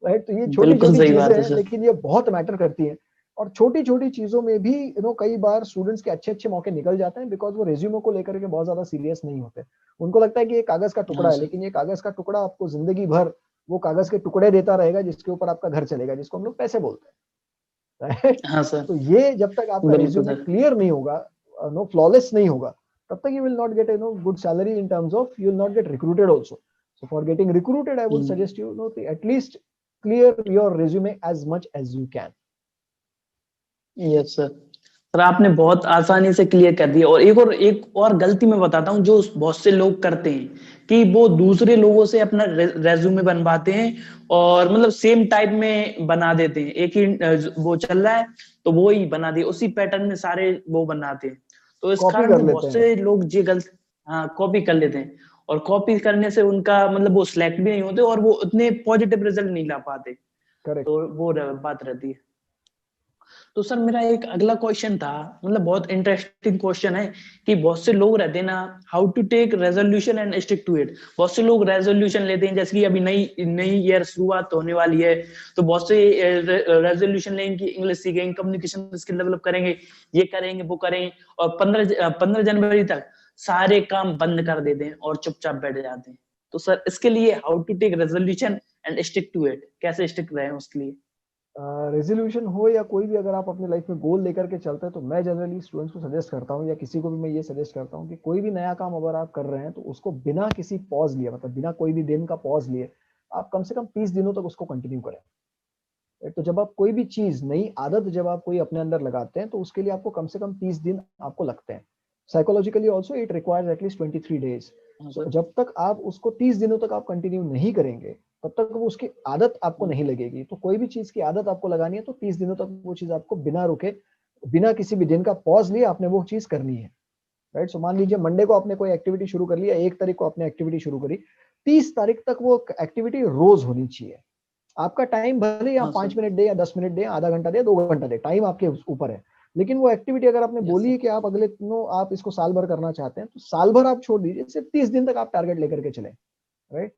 राइट। तो ये छोटी बिल्कुल छोटी सही चीजें बात है हैं, सर। लेकिन ये बहुत मैटर करती हैं। और छोटी छोटी चीजों में भी कई बार स्टूडेंट्स के अच्छे अच्छे मौके निकल जाते हैं, बिकॉज वो रिज्यूमे को लेकर के बहुत ज्यादा सीरियस नहीं होते। उनको लगता है कि ये कागज का टुकड़ा हाँ है, सर। लेकिन ये कागज का टुकड़ा आपको जिंदगी भर वो कागज के टुकड़े देता रहेगा, जिसके ऊपर आपका घर चलेगा, जिसको हम लोग पैसे बोलते हैं, राइट। हाँ सर। तो ये जब तक आपका बिल्कुल रिज्यूमे सर। क्लियर नहीं होगा, नो फ्लॉलेस नहीं होगा, तब तक you will not get good salary in terms of you will not get recruited also. So for getting recruited, I would suggest you know to at least clear your resume as much as you can. Yes sir. Sir आपने बहुत आसानी से clear कर दिया। और एक और गलती मैं बताता हूँ जो बहुत से लोग करते हैं कि वो दूसरे लोगों से अपना रेज्यूमे बनवाते हैं और मतलब सेम टाइप में बना देते हैं। एक ही वो चल रहा है तो वो ही बना दिए, उसी पैटर्न में सारे वो बनाते हैं। तो इस Copy कारण कर से लेते बहुत हैं। से लोग ये गलत कॉपी कर लेते हैं और कॉपी करने से उनका मतलब वो सिलेक्ट भी नहीं होते और वो उतने पॉजिटिव रिजल्ट नहीं ला पाते। Correct. तो वो बात रहती है। तो सर मेरा एक अगला क्वेश्चन था, मतलब बहुत इंटरेस्टिंग क्वेश्चन है कि बहुत से लोग रहते हैं ना, how to take resolution and stick to it. बहुत से लोग रेजोल्यूशन लेते हैं, जैसे कि अभी नई नई ईयर शुरुआत होने वाली है तो बहुत से रेजोल्यूशन लेंगे कि इंग्लिश सीखेंगे, कम्युनिकेशन स्किल डेवलप करेंगे, ये करेंगे वो करेंगे, और 15 जनवरी तक सारे काम बंद कर देते हैं और चुपचाप बैठ जाते हैं। तो सर इसके लिए how to take resolution and stick to it, कैसे स्टिक रहे उसके लिए? रेजोल्यूशन हो या कोई भी, अगर आप अपनी लाइफ में गोल लेकर के चलते हैं तो मैं जनरली स्टूडेंट्स को सजेस्ट करता हूँ या किसी को भी मैं ये सजेस्ट करता हूँ कि कोई भी नया काम अगर आप कर रहे हैं तो उसको बिना किसी पॉज लिए, मतलब बिना कोई भी दिन का पॉज लिए, आप कम से कम 30 दिनों तक उसको कंटिन्यू करें। तो जब आप कोई भी चीज, नई आदत जब आप कोई अपने अंदर लगाते हैं तो उसके लिए आपको कम से कम 30 दिन आपको लगते हैं। Psychologically also it requires at least 23 days. तो जब तक आप उसको 30 दिनों तक आप कंटिन्यू नहीं करेंगे तब तक वो उसकी आदत आपको नहीं लगेगी। तो कोई भी चीज की आदत आपको लगानी है तो 30 दिनों तक वो चीज आपको बिना रुके, बिना किसी भी दिन का पॉज लिए आपने वो चीज करनी है। राइट। सो मान लीजिए मंडे को आपने कोई एक्टिविटी शुरू कर लिया, 1 तारीख को आपने एक्टिविटी शुरू करी, 30 तारीख तक वो एक्टिविटी रोज होनी चाहिए। आपका टाइम भले ही आप 5 मिनट दे या 10 मिनट दे, आधा घंटा दे, 2 घंटा दे, टाइम आपके ऊपर है। लेकिन वो एक्टिविटी अगर आपने बोली है कि आप अगले आप इसको साल भर करना चाहते हैं तो साल भर आप छोड़ दीजिए, सिर्फ 30 दिन तक आप टारगेट लेकर के चले। राइट।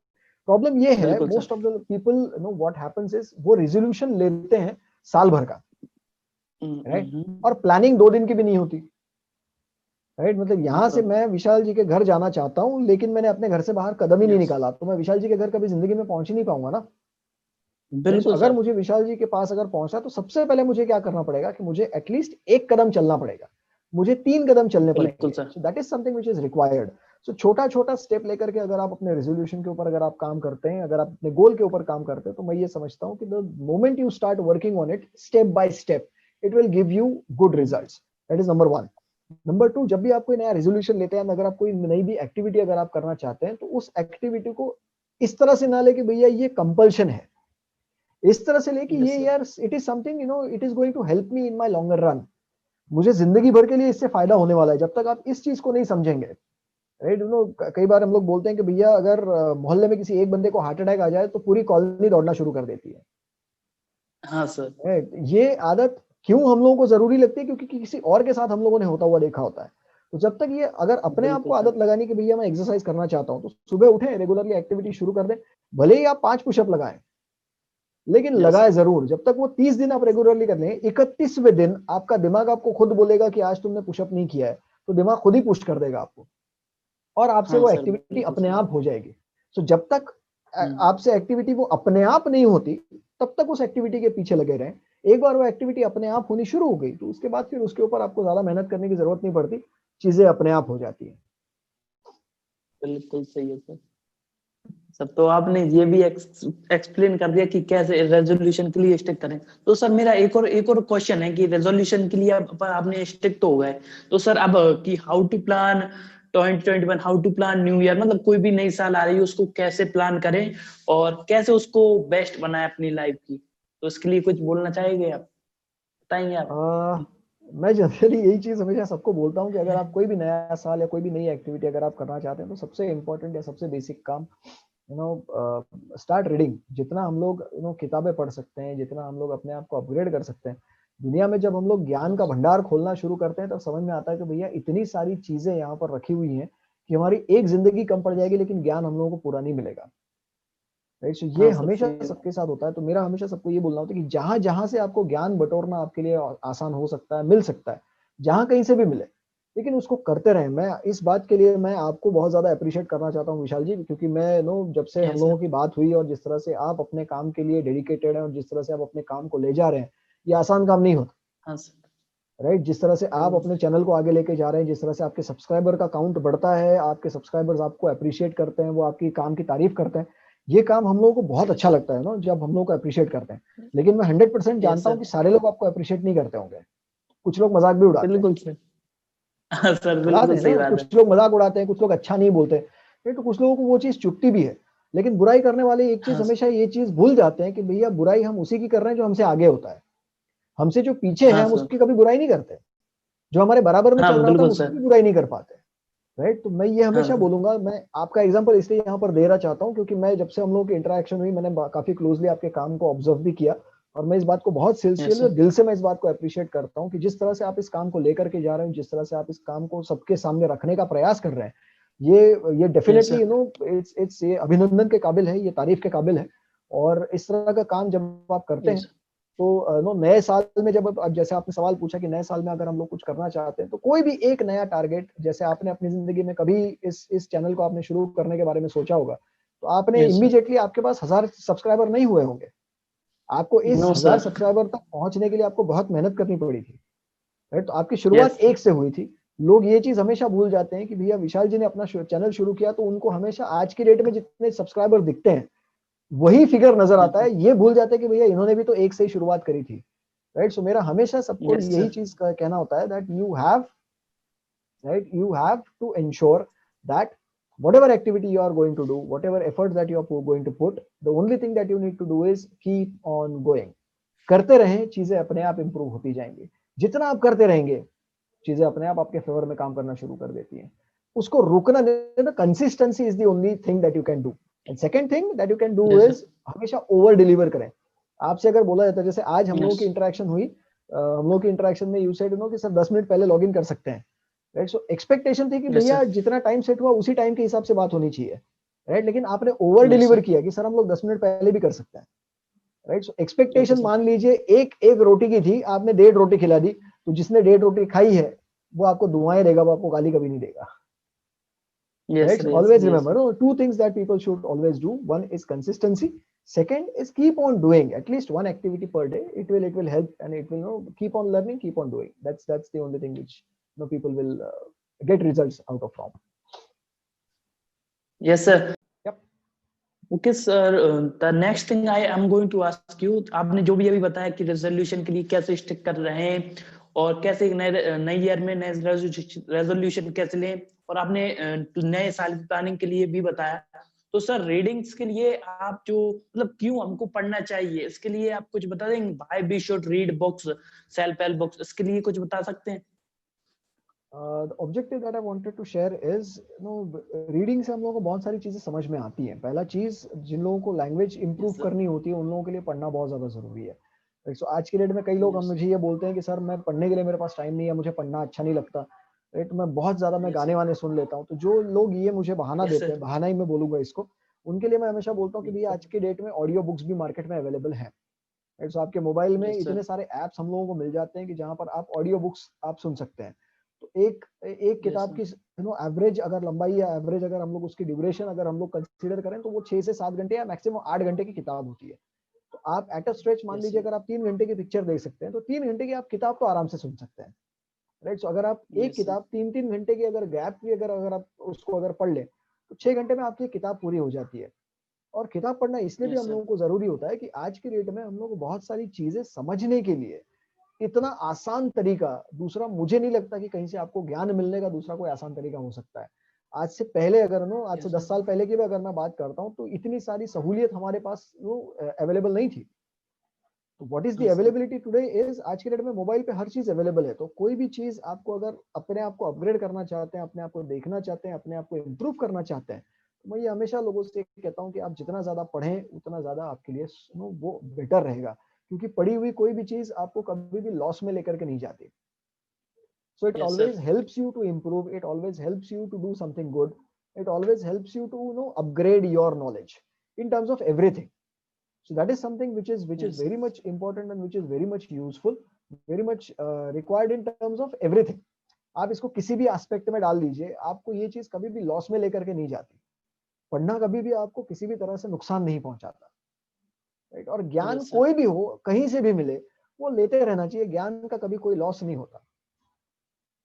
प्रॉब्लम ये है, most of the people know what happens is वो रेजोल्यूशन लेते हैं साल भर का, राइट, और प्लानिंग 2 दिन की भी नहीं होती। राइट। मतलब यहाँ से मैं विशाल जी के घर जाना चाहता हूँ लेकिन मैंने अपने घर से बाहर कदम ही नहीं निकाला तो मैं विशाल जी के घर कभी जिंदगी में पहुंच ही नहीं पाऊंगा ना। बिल्कुल। अगर मुझे विशाल जी के पास अगर पहुंचना तो सबसे पहले मुझे क्या करना पड़ेगा कि मुझे एटलीस्ट 1 कदम चलना पड़ेगा, मुझे 3 कदम चलने पड़ेंगे। So that is something which is required. So छोटा छोटा स्टेप लेकर के अगर आप अपने रेजोल्यूशन के ऊपर अगर आप काम करते हैं, अगर आप अपने गोल के ऊपर काम करते हैं, तो मैं ये समझता हूँ कि the moment you start working on it step by step, it will give you good results. That is number 1। Number 2, जब भी आप कोई नया रेजोल्यूशन लेते हैं, अगर आप कोई नई भी एक्टिविटी अगर आप करना चाहते हैं तो उस एक्टिविटी को इस तरह से ना ले कि भैया ये कंपल्शन है, इस तरह से ले कि ये यार it is something it is going to help me in my longer run, मुझे जिंदगी भर के लिए इससे फायदा होने वाला है। जब तक आप इस चीज को नहीं समझेंगे, राइट, कई बार हम लोग बोलते हैं कि भैया अगर मोहल्ले में किसी एक बंदे को हार्ट अटैक आ जाए तो पूरी कॉलोनी दौड़ना शुरू कर देती है। हाँ सर। राइट। ये आदत क्यों हम लोगों को जरूरी लगती है? क्योंकि किसी और के साथ हम लोगों ने होता हुआ देखा होता है। तो जब तक ये अगर अपने आप को आदत लगानी कि भैया मैं एक्सरसाइज करना चाहता हूँ तो सुबह उठे, रेगुलरली एक्टिविटी शुरू कर दें, भले ही आप 5 पुशअप लगाएं लेकिन लगाए जरूर। जब तक वो 30 दिन आप रेगुलरली कर लें, 31वें दिन आपका दिमाग आपको खुद बोलेगा कि आज तुमने पुशअप नहीं किया है, तो दिमाग खुद ही पुश कर देगा आपको और आपसे वो एक्टिविटी अपने आप हो जाएगी। तो जब तक आपसे एक्टिविटी वो अपने आप नहीं होती तब तक उस एक्टिविटी के पीछे लगे रहें। एक बार वो एक्टिविटी अपने आप होनी शुरू हो गई तो उसके बाद फिर उसके ऊपर आपको ज्यादा मेहनत करने की जरूरत नहीं पड़ती, चीजें अपने आप हो जाती है। बिल्कुल सही है सर। सब तो आपने ये भी एक्सप्लेन कर दिया कि कैसे रेजोल्यूशन के लिए स्टिक करें। तो सर मेरा एक और क्वेश्चन है कि रेजोल्यूशन के लिए आपने स्टिक तो हो गए, तो सर अब कि how to plan 2021, how to plan new year, मतलब कोई भी नई साल आ रही है उसको कैसे प्लान करें और कैसे उसको बेस्ट बनाए अपनी लाइफ की, तो इसके लिए कुछ बोलना चाहेंगे आप, बताएंगे आप? मैं जनरली यही चीज हमेशा सबको बोलता हूँ कि अगर आप कोई भी नया साल या कोई भी नई एक्टिविटी अगर आप करना चाहते हैं तो सबसे इंपॉर्टेंट या सबसे बेसिक काम स्टार्ट रीडिंग। जितना हम लोग किताबें पढ़ सकते हैं, जितना हम लोग अपने आप को अपग्रेड कर सकते हैं दुनिया में, जब हम लोग ज्ञान का भंडार खोलना शुरू करते हैं तब समझ में आता है कि भैया इतनी सारी चीजें यहाँ पर रखी हुई हैं कि हमारी एक जिंदगी कम पड़ जाएगी लेकिन ज्ञान हम लोगों को पूरा नहीं मिलेगा। राइट। सो ये हमेशा सबके साथ होता है। तो मेरा हमेशा सबको ये बोलना होता है कि जहां जहां से आपको ज्ञान बटोरना आपके लिए आसान हो सकता है, मिल सकता है, जहां कहीं से भी मिले, लेकिन उसको करते रहें। मैं इस बात के लिए मैं आपको बहुत ज्यादा अप्रिशिएट करना चाहता हूँ विशाल जी, क्योंकि मैं जब से हम लोगों की बात हुई और जिस तरह से आप अपने काम के लिए डेडिकेटेड हैं और जिस तरह से आप अपने काम को ले जा रहे हैं, ये आसान काम नहीं होता। राइट। जिस तरह से आप अपने चैनल को आगे लेके जा रहे हैं, जिस तरह से आपके सब्सक्राइबर का काउंट बढ़ता है, आपके सब्सक्राइबर्स आपको अप्रिशिएट करते हैं, वो आपकी काम की तारीफ करते हैं, ये काम हम लोगों को बहुत अच्छा लगता है ना, जब हम लोग को अप्रिशिएट करते हैं। लेकिन मैं 100% यस जानता हूँ सर, कि सारे लोग आपको अप्रिशिएट नहीं करते होंगे, कुछ लोग मजाक भी उड़ाते हैं। बिल्कुल सर। हाँ सर, उड़ाते बिल्कुल हैं सही ना, बात है। कुछ लोग मजाक उड़ाते हैं, कुछ लोग अच्छा नहीं बोलते हैं, तो कुछ लोगों को वो चीज चुभती भी है। लेकिन बुराई करने वाले एक चीज हाँ हमेशा ये चीज भूल जाते हैं कि भैया बुराई हम उसी की कर रहे हैं जो हमसे आगे होता है, हमसे जो पीछे है हाँ हम सर, उसकी कभी बुराई नहीं करते, जो हमारे बराबर में हाँ चल रहा होता है बिल्कुल हम उसकी सर। भी बुराई नहीं कर पाते। राइट। तो मैं ये हाँ हमेशा सर। बोलूंगा, मैं आपका एग्जांपल इसलिए यहाँ पर देना चाहता हूँ क्योंकि मैं जब से हम लोगों की इंटरेक्शन हुई, मैंने काफी क्लोजली आपके काम को ऑब्जर्व भी किया, और मैं इस बात को बहुत यस सिंसियरली और सर। दिल से मैं इस बात को अप्रिशिएट करता हूँ कि जिस तरह से आप इस काम को लेकर के जा रहे हो, जिस तरह से आप इस काम को सबके सामने रखने का प्रयास कर रहे हैं, ये यस डेफिनेटली सर। इट्स ये अभिनंदन के काबिल है, ये तारीफ के काबिल है। और इस तरह का काम जब आप करते हैं यस तो नो नए साल में जब अब जैसे आपने सवाल पूछा कि नए साल में अगर हम लोग कुछ करना चाहते हैं तो कोई भी एक नया टारगेट, जैसे आपने अपनी जिंदगी में कभी इस चैनल को आपने शुरू करने के बारे में सोचा होगा, तो आपने यस सर। इमीडिएटली आपके पास 1000 सब्सक्राइबर नहीं हुए होंगे, आपको इस नो 1000 सब्सक्राइबर तक पहुंचने के लिए आपको बहुत मेहनत करनी पड़ी थी। राइट। तो आपकी यस शुरुआत एक से हुई थी। लोग ये चीज हमेशा भूल जाते हैं कि भैया विशाल जी ने अपना चैनल शुरू किया तो उनको हमेशा आज की डेट में जितने सब्सक्राइबर दिखते हैं वही फिगर नजर आता है, ये भूल जाते हैं कि भैया इन्होंने भी तो एक से ही शुरुआत करी थी। राइट। सो मेरा हमेशा सबको यस यही सर। चीज कहना होता है that you have, right, you have to ensure that whatever activity you are going to do, whatever efforts that you are going to put, the only thing that you need to do is keep on going. करते रहें, चीजें अपने आप improve होती जाएंगी। जितना आप करते रहेंगे चीजें अपने आप आपके फेवर में काम करना शुरू कर देती हैं। उसको रुकना नहीं, consistency is the only thing that you can do. And second thing that you can do yes sir. Is हमेशा ओवर डिलीवर करें। आपसे अगर बोला जाता है, जैसे आज हम लोगों यस की इंटरेक्शन हुई, हम लोग की इंटरेक्शन में यू सेड कि सर 10 मिनट पहले लॉग इन कर सकते हैं। राइट। सो एक्सपेक्टेशन थी कि यस भैया सर। जितना टाइम सेट हुआ उसी टाइम के हिसाब से बात होनी चाहिए। राइट। लेकिन आपने ओवर यस डिलीवर सर। किया कि सर हम लोग 10 मिनट पहले भी कर सकते हैं। Right. So okay expectation sir. मान लीजिए एक एक रोटी की थी, आपने 1.5 रोटी खिला दी, तो जिसने 1.5 रोटी खाई है वो आपको दुआएं देगा, वो आपको गाली कभी नहीं देगा। Yes Right. Sir. So yes always sir. Yes remember, two things that people should always do. One is consistency. Second is keep on doing at least one activity per day. It will help, and it will keep on learning, keep on doing. That's the only thing which people will get results out of from. Yes sir. Yep. Okay sir, the next thing I am going to ask you, आपने जो भी अभी बताया कि resolution के लिए कैसे stick कर रहे हैं और कैसे नए ईयर में नए रेजोल्यूशन कैसे लें, और आपने नए साल की प्लानिंग के लिए भी बताया। तो सर रीडिंग्स के लिए आप जो मतलब क्यों हमको पढ़ना चाहिए, इसके लिए आप कुछ बता देंगे? Why we should read books, self help books, इसके लिए कुछ बता सकते हैं? The objective that I wanted to share is, reading से हम लोगों को बहुत सारी चीजें समझ में आती हैं। पहला चीज, जिन लोगों को लैंग्वेज इंप्रूव यस सर। करनी होती है उन लोगों के लिए पढ़ना बहुत ज्यादा जरूरी है। तो आज की डेट में कई लोग हम यस मुझे ये बोलते हैं कि सर मैं पढ़ने के लिए मेरे पास टाइम नहीं है, मुझे पढ़ना अच्छा नहीं लगता। राइट। मैं बहुत ज्यादा मैं यस गाने वाने सुन लेता हूँ। तो जो लोग ये मुझे बहाना यस देते सर। हैं, बहाना ही मैं बोलूंगा इसको, उनके लिए मैं हमेशा बोलता हूँ कि यस भैया सर। आज की डेट में ऑडियो बुक्स भी मार्केट में अवेलेबल है। राइट। सो आपके मोबाइल में यस सर। इतने सारे एप्स हम लोगों को मिल जाते हैं कि जहां पर आप ऑडियो बुक्स आप सुन सकते हैं। तो एक एक यस किताब सर। की एवरेज अगर लंबाई या एवरेज अगर हम लोग उसकी ड्यूरेशन अगर हम लोग कंसीडर करें तो वो 6 से 7 घंटे या मैक्सिमम 8 घंटे की किताब होती है। तो आप एट अ स्ट्रेच मान यस लीजिए सर। अगर आप 3 घंटे की पिक्चर देख सकते हैं तो 3 घंटे की आप किताब तो आराम से सुन सकते हैं। राइट। सो अगर आप एक यस सर। किताब 3 3 घंटे की अगर गैप भी अगर आप उसको अगर पढ़ लें तो 6 घंटे में आपकी किताब पूरी हो जाती है। और किताब पढ़ना इसलिए भी यस हम सर। लोगों को जरूरी होता है कि आज की डेट में हम लोग को बहुत सारी चीजें समझने के लिए इतना आसान तरीका दूसरा मुझे नहीं लगता कि कहीं से आपको ज्ञान मिलने का दूसरा कोई आसान तरीका हो सकता है। आज से पहले अगर आज से यस 10 साल सर। पहले की भी अगर मैं बात करता हूँ तो इतनी सारी सहूलियत हमारे पास अवेलेबल नहीं थी। तो व्हाट इज द हाँ सर। अवेलेबिलिटी टुडे इज, आज के डेट में मोबाइल पे हर चीज अवेलेबल है। तो कोई भी चीज आपको अगर अपने आप को अपग्रेड करना चाहते हैं, अपने आप को देखना चाहते हैं, अपने आप को इम्प्रूव करना चाहते हैं, तो मैं ये हमेशा लोगों से कहता हूँ कि आप जितना ज्यादा पढ़ें उतना ज्यादा आपके लिए वो बेटर रहेगा। क्योंकि पढ़ी हुई कोई भी चीज आपको कभी भी लॉस में लेकर के नहीं जाती। So it yes sir. always helps you to improve. It always helps you to do something good. It always helps you to upgrade your knowledge in terms of everything. So that is something which is yes sir. very much important and which is very much useful, very much required in terms of everything. आप इसको किसी भी aspect में डाल दीजिए, आपको ये चीज कभी भी लॉस में लेकर के नहीं जाती। पढ़ना कभी भी आपको किसी भी तरह से नुकसान नहीं पहुंचाता। राइट। और ज्ञान यस सर। कोई भी हो, कहीं से भी मिले, वो लेते रहना चाहिए, ज्ञान का कभी कोई लॉस नहीं होता।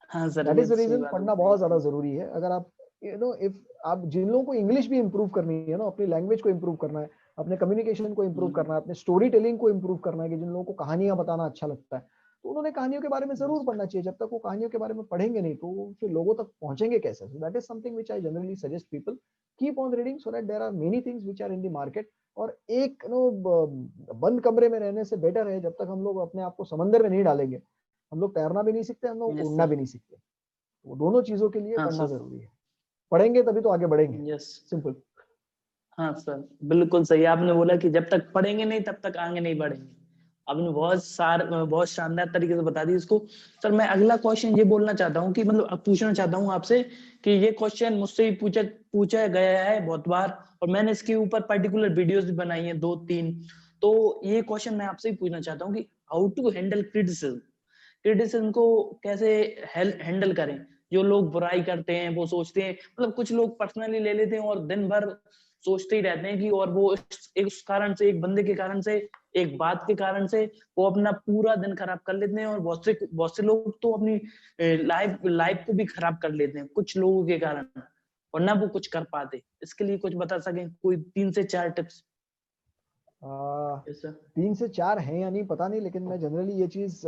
हाँ सर, दैट ये इज द सही रीजन बात पढ़ना बताई बहुत ज्यादा आपने। जरूरी है। अगर आप इफ आप जिन लोगों को इंग्लिश भी इंप्रूव करनी है ना, अपनी लैंग्वेज को इंप्रूव करना है, अपने कम्युनिकेशन को इंप्रूव करना है, अपने स्टोरी टेलिंग को इंप्रूव करना है, कि जिन लोगों को कहानियां बताना अच्छा लगता है, तो उन्होंने कहानियों के बारे में जरूर पढ़ना चाहिए। जब तक वो कहानियों के बारे में पढ़ेंगे नहीं तो वो फिर लोगों तक पहुंचेंगे कैसे? That is something which I generally suggest people, keep on reading so that there are many things which are in the market. और एक बंद कमरे में रहने से बेटर है, जब तक हम लोग अपने आप को समंदर में नहीं डालेंगे, हम लोग तैरना भी नहीं सीखते, हम लोग यस उड़ना सर। भी नहीं सीखते। वो दोनों चीजों के लिए हाँ पढ़ना सर। जरूरी है। पढ़ेंगे तभी तो आगे बढ़ेंगे। यस। सिंपल। हाँ सर, बिल्कुल सही आपने बोला कि जब तक पढ़ेंगे नहीं तब तक आगे नहीं बढ़ेंगे। आपने बहुत शानदार तरीके से बता दी इसको। सर मैं अगला क्वेश्चन ये बोलना चाहता हूँ कि मतलब अब पूछना चाहता हूँ आपसे कि ये क्वेश्चन मुझसे ही पूछा पूछा गया है बहुत बार, और मैंने इसके ऊपर पर्टिकुलर वीडियोस भी बनाई हैं 2-3। तो ये क्वेश्चन मैं आपसे ही पूछना चाहता हूँ कि how to handle criticism. Criticism को कैसे हैंडल करें। जो लोग बुराई करते हैं वो सोचते हैं, मतलब कुछ लोग पर्सनली ले लेते हैं और दिन भर सोचते ही रहते हैं कि, और वो उस कारण से, एक बंदे के कारण से, एक बात के कारण से वो अपना पूरा दिन खराब कर लेते हैं। और बहुत से लोग तो अपनी लाइफ लाइफ को भी खराब कर लेते हैं कुछ लोगों के कारण, और ना वो कुछ कर पाते। इसके लिए कुछ बता सकें कोई 3 से 4 टिप्स? आ, सर। 3 से 4 हैं या नहीं पता नहीं, लेकिन मैं जनरली ये चीज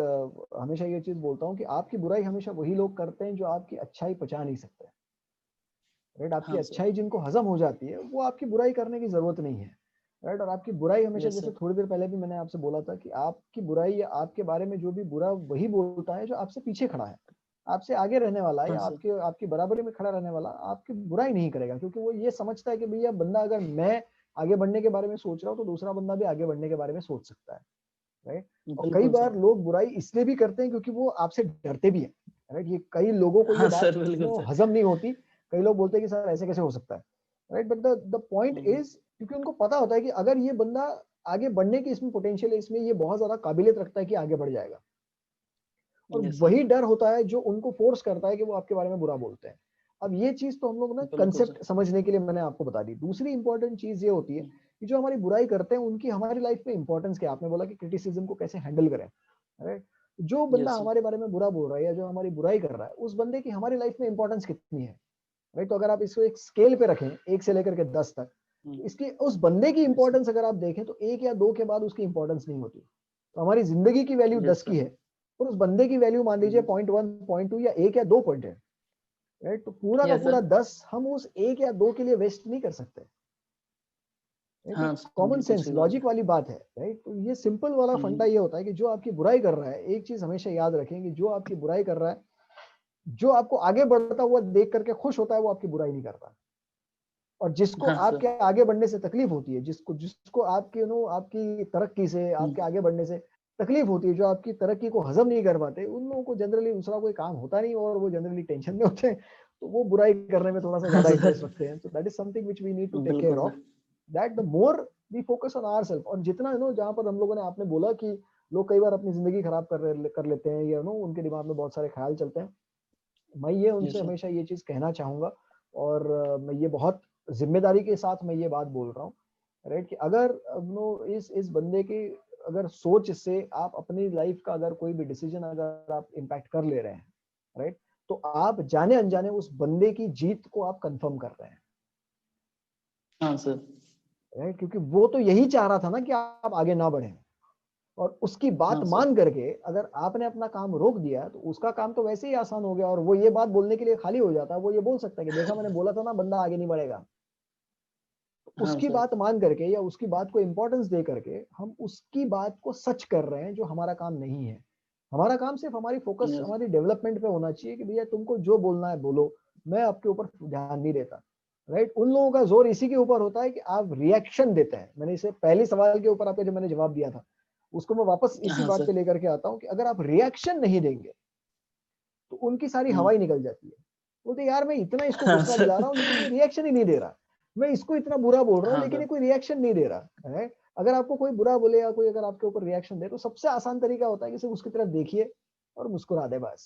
हमेशा ये चीज बोलता हूँ कि आपकी बुराई हमेशा वही लोग करते हैं जो आपकी अच्छाई पचा नहीं सकते। राइट? आपकी हाँ सर। अच्छाई जिनको हजम हो जाती है वो आपकी बुराई करने की जरूरत नहीं है। राइट? और आपकी बुराई हमेशा, यस जैसे सर। थोड़ी देर पहले भी मैंने आपसे बोला था कि आपकी बुराई या आपके बारे में जो भी बुरा वही बोलता है जो आपसे पीछे खड़ा है, आपसे आगे रहने वाला है हाँ या सर। आपके आपकी बराबरी में खड़ा रहने वाला आपकी बुराई नहीं करेगा, क्योंकि वो ये समझता है कि भैया बंदा, अगर मैं आगे बढ़ने के बारे में सोच रहा हूँ तो दूसरा बंदा भी आगे बढ़ने के बारे में सोच सकता है। राइट? और कई बिल्कुल बार सर। लोग बुराई इसलिए भी करते हैं क्योंकि वो आपसे डरते भी हैं। राइट? ये कई लोगों को ये हाँ बात सर, बिल्कुल सर। हजम नहीं होती। कई लोग बोलते हैं कि सर ऐसे कैसे हो सकता है। Right? But the point hmm. Is, क्योंकि उनको पता होता है कि अगर ये बंदा आगे बढ़ने की इसमें पोटेंशियल है, इसमें ये बहुत ज्यादा काबिलियत रखता है कि आगे बढ़ जाएगा। और यस सर। वही डर होता है जो उनको फोर्स करता है कि वो आपके बारे में बुरा बोलते हैं। अब ये चीज तो हम लोग ना बिल्कुल सर। कंसेप्ट समझने के लिए मैंने आपको बता दी। दूसरी इंपॉर्टेंट चीज ये होती है कि जो हमारी बुराई करते हैं उनकी हमारी लाइफ में इंपॉर्टेंस क्या है। आपने बोला कि क्रिटिसिज्म को कैसे हैंडल करें। राइट? जो बंदा यस सर। हमारे बारे में बुरा बोल रहा है या जो हमारी बुराई कर रहा है, उस बंदे की हमारी लाइफ में इंपॉर्टेंस कितनी है। राइट? तो अगर आप इसको एक स्केल पे रखें 1 से लेकर के 10 तक, तो इसकी उस बंदे की यस सर। इंपॉर्टेंस अगर आप देखें तो 1 या 2 के बाद उसकी इंपॉर्टेंस नहीं होती। तो हमारी जिंदगी की वैल्यू यस 10 की सर। है, और उस बंदे की वैल्यू मान लीजिए 0.1 0.2 या 1 या 2 पॉइंट है। राइट? तो पूरा का यस पूरा सर। 10 हम उस 1 या 2 के लिए वेस्ट नहीं कर सकते। राइट? हाँ सर, कॉमन बिल्कुल सेंस सही बात लॉजिक है। वाली बात है। राइट? तो ये सिंपल वाला फंडा ये होता है कि जो आपकी बुराई कर रहा है, एक चीज हमेशा याद रखें कि जो आपकी बुराई कर रहा है, जो आपको आगे बढ़ता हुआ देख करके खुश होता है, वो आपकी बुराई नहीं करता। और जिसको हाँ सर। आपके आगे बढ़ने से तकलीफ होती है, जिसको जिसको आपकी आपकी तरक्की से, आपके हम्म। आगे बढ़ने से तकलीफ होती है, जो आपकी तरक्की को हजम नहीं कर पाते, उन लोगों को जनरली दूसरा कोई काम होता नहीं और वो जनरली टेंशन में होते हैं, तो वो बुराई करने में थोड़ा सा हाँ ज्यादा इंटरेस्ट सर, रखते हैं। तो that is something which we need to take care बिल्कुल of, sir. That the more we focus on ourself. और जितना जहां पर हम लोगों ने, आपने बोला कि लोग कई बार अपनी जिंदगी खराब कर लेते हैं, या उनके दिमाग में बहुत सारे ख्याल चलते हैं। मैं ये उनसे यस सर। हमेशा ये चीज कहना चाहूंगा, और मैं ये बहुत जिम्मेदारी के साथ मैं ये बात बोल रहा हूँ। राइट? कि अगर इस बंदे की अगर सोच से आप अपनी लाइफ का अगर कोई भी डिसीजन अगर आप इम्पैक्ट कर ले रहे हैं, राइट, तो आप जाने अनजाने उस बंदे की जीत को आप कंफर्म कर रहे हैं। हाँ सर। राइट? क्योंकि वो तो यही चाह रहा था ना कि आप आगे ना बढ़े, और उसकी बात हाँ सर। मान करके अगर आपने अपना काम रोक दिया तो उसका काम तो वैसे ही आसान हो गया, और वो ये बात बोलने के लिए खाली हो जाता है। वो ये बोल सकता है कि देखा, मैंने बोला था ना बंदा आगे नहीं बढ़ेगा। हाँ उसकी सर। बात मान करके या उसकी बात को इंपॉर्टेंस दे करके हम उसकी बात को सच कर रहे हैं, जो हमारा काम नहीं है। हमारा काम सिर्फ हमारी फोकस यस। हमारी डेवलपमेंट पे होना चाहिए कि भैया तुमको जो बोलना है बोलो, मैं आपके ऊपर ध्यान नहीं देता। राइट? उन लोगों का जोर इसी के ऊपर होता है कि आप रिएक्शन देते हैं। मैंने इसे पहले सवाल के ऊपर आपको जो मैंने जवाब दिया था, उसको मैं वापस इसी हाँ बात सर। पे लेकर के आता हूँ कि अगर आप रिएक्शन नहीं देंगे तो उनकी सारी हम्म। हवाई निकल जाती है। बोलते यार मैं इतना इसको हाँ गुस्सा सर। दिला रहा हूँ लेकिन ये रिएक्शन ही नहीं दे रहा, मैं इसको इतना बुरा बोल रहा हूँ हाँ लेकिन ये सर। कोई रिएक्शन नहीं दे रहा है। अगर आपको कोई बुरा बोले या कोई अगर आपके ऊपर रिएक्शन दे, तो सबसे आसान तरीका होता है कि सिर्फ उसकी तरफ देखिए और मुस्कुरा दे बस।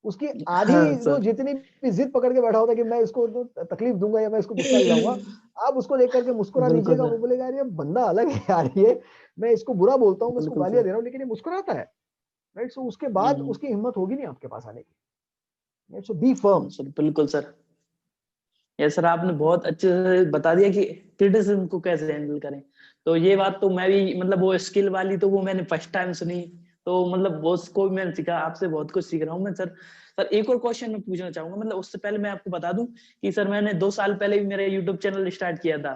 उसकी आधी हाँ जो सर। जितनी भी जिद पकड़ के बैठा होता है कि मैं इसको तो तकलीफ दूंगा या मैं इसको गुस्सा दिलाऊंगा, आप उसको देख करके मुस्कुरा बिल्कुल दीजिएगा, सर। वो बोलेगा यार ये बंदा अलग है यार, ये मैं इसको बुरा बोलता हूँ, मैं इसको बिल्कुल गालियां सर। दे रहा हूँ, लेकिन ये मुस्कुराता है, राइट? सो उसके बाद हम्म। उसकी हिम्मत होगी नहीं आपके पास आने की, सो बी फर्म। हाँ सर, बिल्कुल सर। ये सर आपने बहुत अच्छे से बता दिया कि क्रिटिसिज्म को कैसे हैंडल करें। तो ये बात तो मैं भी मतलब वो स्किल वाली तो वो मैंने फर्स्ट टाइम सुनी। तो मतलब वो उसको भी मैंने सीखा, आपसे बहुत कुछ सीख रहा हूँ मैं सर। सर एक और क्वेश्चन मैं पूछना चाहूंगा, मतलब उससे पहले मैं आपको बता दूं कि सर मैंने 2 साल पहले भी मेरा यूट्यूब चैनल स्टार्ट किया था।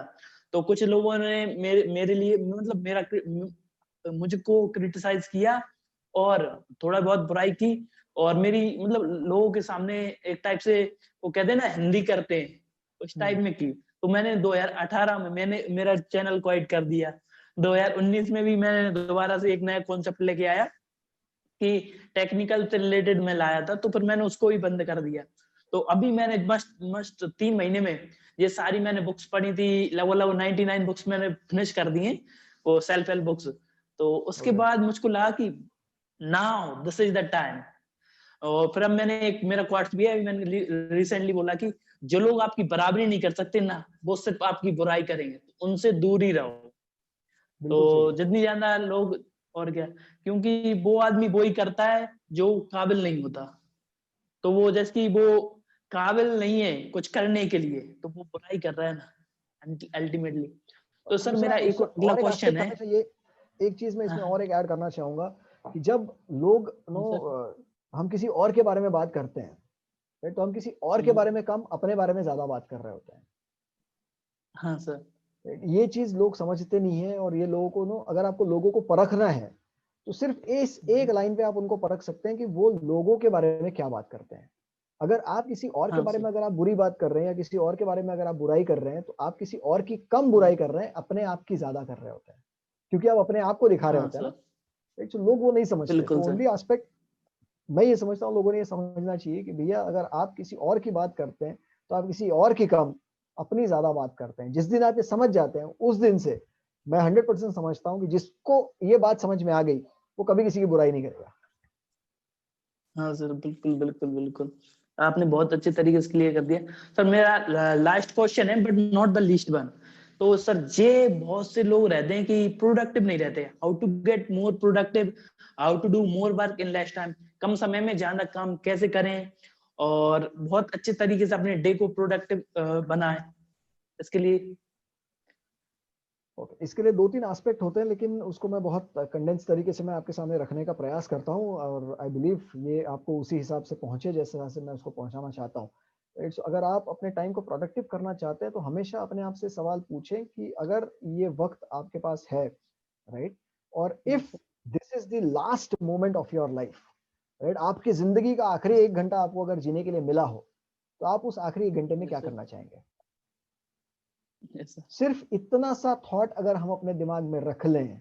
तो कुछ लोगों ने मेरे मेरे लिए मतलब मुझको क्रिटिसाइज किया और थोड़ा बहुत बुराई की। और मेरी मतलब लोगों के सामने एक टाइप से वो कहते हैं ना हिंदी करते हैं, उस टाइप में की। तो मैंने 2018 में मैंने मेरा चैनल क्वाइट कर दिया। 2019 में भी मैंने दोबारा से एक नया कॉन्सेप्ट लेके आया कि टेक्निकल से रिलेटेड मैं लाया था, तो फिर मैंने उसको भी बंद कर दिया। तो अभी मैंने मस्त मस्त 3 महीने में ये सारी मैंने बुक्स पढ़ी थी, लगभग 99 बुक्स मैंने फिनिश कर दी हैं, वो सेल्फ हेल्प बुक्स। तो उसके ओके, बाद मुझको लगा कि now this is the time. और फिर अब मैंने एक मेरा क्वार्ट्स भी है, मैंने रिसेंटली बोला कि जो लोग आपकी बराबरी नहीं कर सकते ना, वो सिर्फ आपकी बुराई करेंगे, तो उनसे दूर ही रहो। बिल्कुल सही तो है। जितनी ज्यादा लोग, और क्या, क्योंकि वो आदमी वो ही करता है जो काबिल नहीं होता। तो वो जैसे कि वो काबिल नहीं है कुछ करने के लिए, तो वो बुराई कर रहा है ना अल्टीमेटली। तो सर दूसरा मेरा एक उससे अगला और एक क्वेश्चन एस्पेक्ट है। हमें चाहिए, एक चीज मैं इसमें हाँ और एक ऐड करना चाहूंगा कि जब लोग हाँ सर। हम किसी और के बारे में बात करते हैं, right, तो हम किसी और के हम्म, बारे में कम अपने बारे में ज्यादा बात कर रहे होते हैं, हाँ सर। right? ये चीज लोग समझते नहीं है, और ये लोगों को नो, अगर आपको लोगों को परखना है तो सिर्फ इस एक लाइन पे आप उनको परख सकते हैं कि वो लोगों के बारे में क्या बात करते हैं। अगर आप किसी और के हाँ बारे सर। में अगर आप बुरी बात कर रहे हैं, या किसी और के बारे में अगर आप बुराई कर रहे हैं, तो आप किसी और की कम बुराई कर रहे हैं, अपने आप की ज्यादा कर रहे होते हैं, क्योंकि आप अपने आप को दिखा रहे हाँ होते हैं ना। सर। तो लोग वो नहीं समझते, बिल्कुल तो सर। ओनली एस्पेक्ट मैं ये समझता हूँ, लोगों ने ये समझना चाहिए कि भैया अगर आप किसी और की बात करते हैं, तो आप किसी और की कम अपनी ज्यादा बात करते हैं। जिस दिन आप ये समझ जाते हैं, उस दिन से मैं 100% समझता हूँ कि जिसको ये बात समझ में आ गई, वो कभी किसी की बुराई नहीं करेगा। हाँ सर, बिल्कुल बिल्कुल बिल्कुल। आपने बहुत अच्छे तरीके से क्लियर कर दिया। सर मेरा लास्ट क्वेश्चन है, but not the least one. तो सर ये बहुत से लोग रहते हैं कि प्रोडक्टिव नहीं रहते, how to get more productive, how to do more work in less time, कम समय में ज्यादा काम कैसे करें और बहुत अच्छे तरीके से अपने डे को प्रोडक्टिव बनाएं, इसके लिए। ओके, इसके लिए दो तीन एस्पेक्ट होते हैं, लेकिन उसको मैं बहुत कंडेंस तरीके से मैं आपके सामने रखने का प्रयास करता हूँ, और आई बिलीव ये आपको उसी हिसाब से पहुंचे जैसे हिसाब से मैं उसको पहुंचाना चाहता हूँ। इट्स अगर आप अपने टाइम को प्रोडक्टिव करना चाहते हैं, तो हमेशा अपने आप से सवाल पूछें कि अगर ये वक्त आपके पास है, राइट, और if this is the last moment of your life, right, आपकी जिंदगी का आखिरी 1 घंटा आपको अगर जीने के लिए मिला हो, तो आप उस आखिरी 1 घंटे में क्या यस सर। करना चाहेंगे? Yes sir. सिर्फ इतना सा थॉट अगर हम अपने दिमाग में रख लें,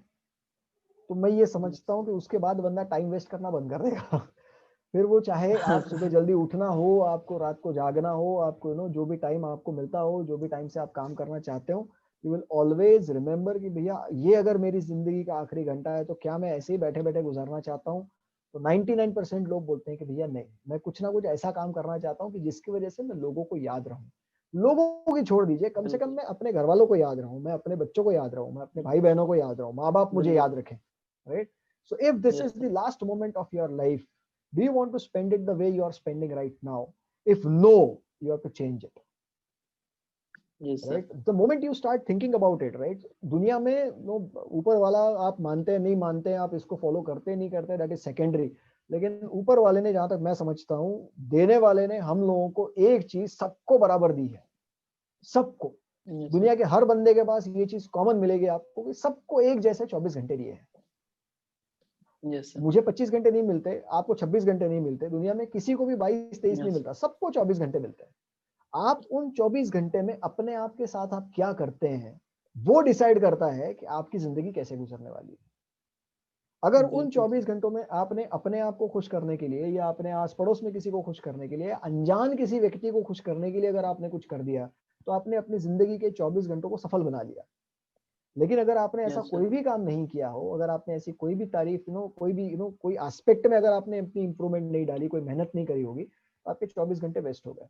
तो मैं ये समझता हूँ कि उसके बाद बंदा टाइम वेस्ट करना बंद कर देगा। फिर वो चाहे हाँ आप सुबह सर। जल्दी उठना हो, आपको रात को जागना हो, आपको नो जो भी टाइम आपको मिलता हो, जो भी टाइम से आप काम करना चाहते हो, यू विल ऑलवेज रिमेम्बर कि भैया ये अगर मेरी जिंदगी का आखिरी घंटा है, तो क्या मैं ऐसे ही बैठे बैठे गुजारना चाहता हूँ? तो 99% लोग बोलते हैं कि भैया नहीं, मैं कुछ ना कुछ ऐसा काम करना चाहता हूँ कि जिसकी वजह से मैं लोगों को याद रहूं। लोगों की छोड़ दीजिए, कम से कम बिल्कुल मैं अपने घर वालों को याद रहूं, मैं अपने बच्चों को याद रहूं, मैं अपने भाई बहनों को याद रहूं, माँ बाप मुझे बिल्कुल। याद रखें, right? So if this yes is the sir. last moment of your life, do you want to spend it the way you are spending right now? If no, you have to change it, yes sir. right? The moment you start thinking about it, right? दुनिया में no ऊपर वाला, आप मानते हैं नहीं मानते हैं, आप इसको फॉलो करते नहीं करते, दैट इज सेकेंडरी। लेकिन ऊपर वाले ने, जहां तक मैं समझता हूँ, देने वाले ने हम लोगों को एक चीज सबको बराबर दी है, सबको। Yes sir. दुनिया के हर बंदे के पास ये चीज कॉमन मिलेगी आपको कि सबको एक जैसे 24 घंटे दिए हैं। Yes sir. मुझे 25 घंटे नहीं मिलते, आपको 26 घंटे नहीं मिलते, दुनिया में किसी को भी 22-23 नहीं यस। मिलता, सबको 24 घंटे मिलते हैं। आप उन 24 घंटे में अपने आप के साथ आप क्या करते हैं, वो डिसाइड करता है कि आपकी जिंदगी कैसे गुजरने वाली है। अगर उन बिल्कुल 24 सर। घंटों में आपने अपने आप को खुश करने के लिए, या अपने आस पड़ोस में किसी को खुश करने के लिए, अनजान किसी व्यक्ति को खुश करने के लिए अगर आपने कुछ कर दिया, तो आपने अपनी जिंदगी के 24 घंटों को सफल बना लिया। लेकिन अगर आपने ऐसा Yes, कोई sir. भी काम नहीं किया हो, अगर आपने ऐसी कोई भी तारीफ कोई भी कोई एस्पेक्ट में अगर आपने अपनी इंप्रूवमेंट नहीं डाली, कोई मेहनत नहीं करी होगी, तो आपके 24 घंटे वेस्ट हो गए।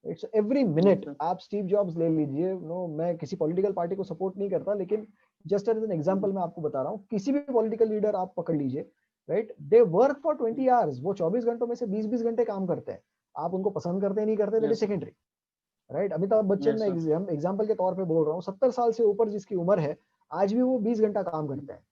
It's every Yes, minute. sir. आप स्टीव जॉब्स ले लीजिए, मैं किसी पॉलिटिकल पार्टी को सपोर्ट नहीं करता, लेकिन जस्ट एज एन एग्जांपल मैं आपको बता रहा हूँ, किसी भी पॉलिटिकल लीडर आप पकड़ लीजिए, right, they work for 20 hours, वो 24 घंटों में से 20-20 घंटे काम करते हैं। आप उनको पसंद करते नहीं करते, that is Yes, sir. Secondary, right. Amitabh Bachchan, Yes, मैं sir. एग्जाम्पल के तौर पे बोल रहा हूँ, 70 साल से ऊपर जिसकी उम्र है, आज भी वो 20 घंटा काम करते हैं,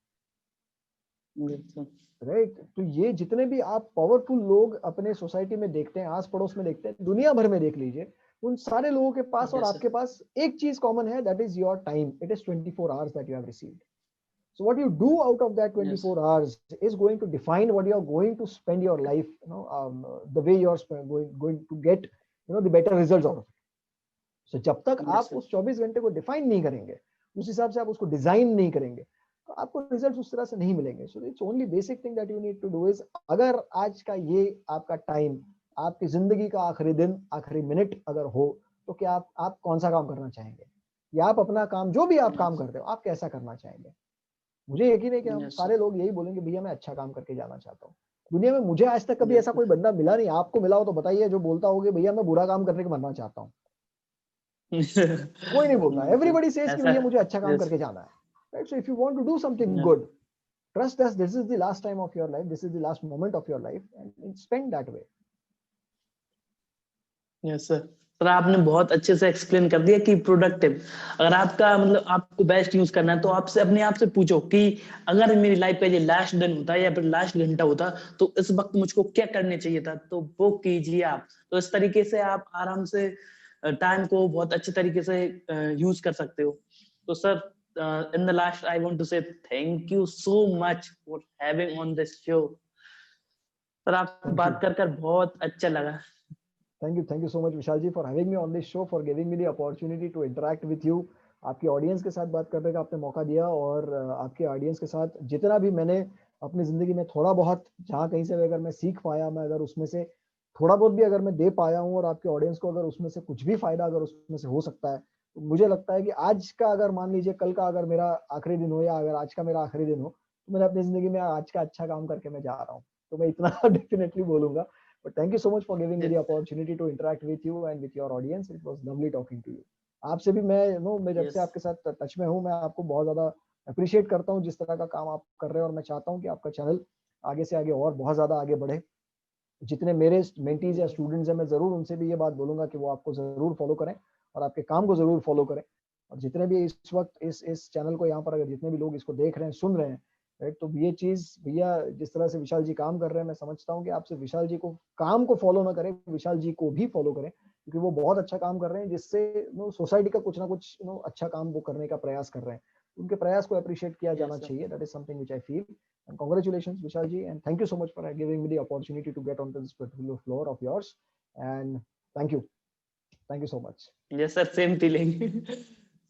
Yes, sir. राइट। तो ये जितने भी आप पावरफुल लोग अपने सोसाइटी में देखते हैं, आस पड़ोस में देखते हैं, दुनिया भर में देख लीजिए, उन सारे लोगों के पास और Yes, sir. आपके पास एक चीज कॉमन है, that is your time. It is 24 hours that you have received. So what you do out of that Yes, 24 hours is going to define what you are going to spend your life, the way you are going to get, the better results out of it. So जब तक yes, आप sir. उस 24 घंटे को define नहीं करेंगे, उस हिसाब से आप उसको डिजाइन नहीं करेंगे, तो आपको रिजल्ट उस तरह से नहीं मिलेंगे। So it's only basic thing that you need to do is, अगर आज का ये आपका टाइम, आपकी जिंदगी का आखिरी दिन, आखिरी मिनट अगर हो, तो क्या आप कौन सा काम करना चाहेंगे, या आप अपना काम, जो भी आप काम Yes, करते हो, आप कैसा करना चाहेंगे? मुझे यकीन है कि हम yes, sir. सारे लोग यही बोलेंगे, भैया मैं अच्छा काम करके जाना चाहता हूँ। दुनिया में मुझे आज तक कभी Yes, ऐसा sir. कोई बंदा मिला नहीं, आपको मिला हो तो बताइए, जो बोलता होगा भैया मैं बुरा काम करने के मरना चाहता हूँ। कोई नहीं बोलता। Yes, sir. एवरीबॉडी सेज कि ऐसा भैया मुझे अच्छा काम yes, करके जाना है, right. So if you want to do something yes, good, trust us, this is the last time of your life, this is the last moment of your life, and spend that way. yes, sir. Sir आपने बहुत अच्छे से explain कर दिया कि productive, अगर आपका मतलब आपको बेस्ट यूज करना है तो आपसे अपने आप से पूछो कि अगर मेरी लाइफ का ये लास्ट दिन होता या फिर लास्ट घंटा होता तो इस वक्त मुझको क्या करने चाहिए था, तो वो कीजिए आप। तो इस तरीके से आप आराम से टाइम को बहुत अच्छे तरीके से यूज कर सकते हो। तो sir in the last I want to say thank you so much for having on this show. Sir आपसे Thank बात you. कर कर बहुत अच्छा लगा। Thank you so much Vishal ji for having me on this show, for giving me the opportunity to interact with you. आपकी audience के साथ बात करने का आपने मौका दिया, और आपके ऑडियंस के साथ जितना भी मैंने अपनी जिंदगी में थोड़ा बहुत, जहाँ कहीं से भी अगर मैं सीख पाया, मैं अगर उसमें से थोड़ा बहुत भी अगर मैं दे पाया हूँ, और आपके ऑडियंस को अगर उसमें से कुछ भी फायदा अगर उसमें से हो सकता है, तो मुझे लगता है कि आज का, अगर मान लीजिए कल का अगर मेरा आखिरी दिन हो, या अगर आज का मेरा आखिरी दिन हो, तो मैंने अपनी जिंदगी में आज का अच्छा काम करके मैं जा रहा हूँ, तो मैं इतना डेफिनेटली बोलूंगा। But thank you so much for giving me the Yes, opportunity to interact with you and with your audience. It was lovely talking to you. आपसे भी मैं जब से yes, आपके साथ टच में हूँ, मैं आपको बहुत ज्यादा अप्रिशिएट करता हूँ जिस तरह का काम आप कर रहे हैं, और मैं चाहता हूँ कि आपका चैनल आगे से आगे और बहुत ज्यादा आगे बढ़े। जितने मेरे मेंटीज या स्टूडेंट्स हैं, मैं जरूर उनसे भी ये बात बोलूंगा कि वो आपको जरूर फॉलो करें, और आपके काम को जरूर फॉलो करें। और जितने भी इस वक्त इस चैनल को यहाँ पर अगर जितने भी लोग इसको देख रहे हैं, सुन रहे हैं, राइट, तो ये चीज भैया, जिस तरह से विशाल जी काम कर रहे हैं, मैं समझता हूँ कि आपसे विशाल जी को काम को फॉलो ना करें, विशाल जी को भी फॉलो करें, क्योंकि वो बहुत अच्छा काम कर रहे हैं, जिससे सोसाइटी का कुछ ना कुछ अच्छा काम वो करने का प्रयास कर रहे हैं। उनके प्रयास को अप्रिशिएट किया जाना yes, sir. चाहिए। That is something which I feel. And congratulations, Vishal ji, and thank you so much for giving me the opportunity to get onto this particular floor of yours. And thank you so much. Yes, sir, same feeling.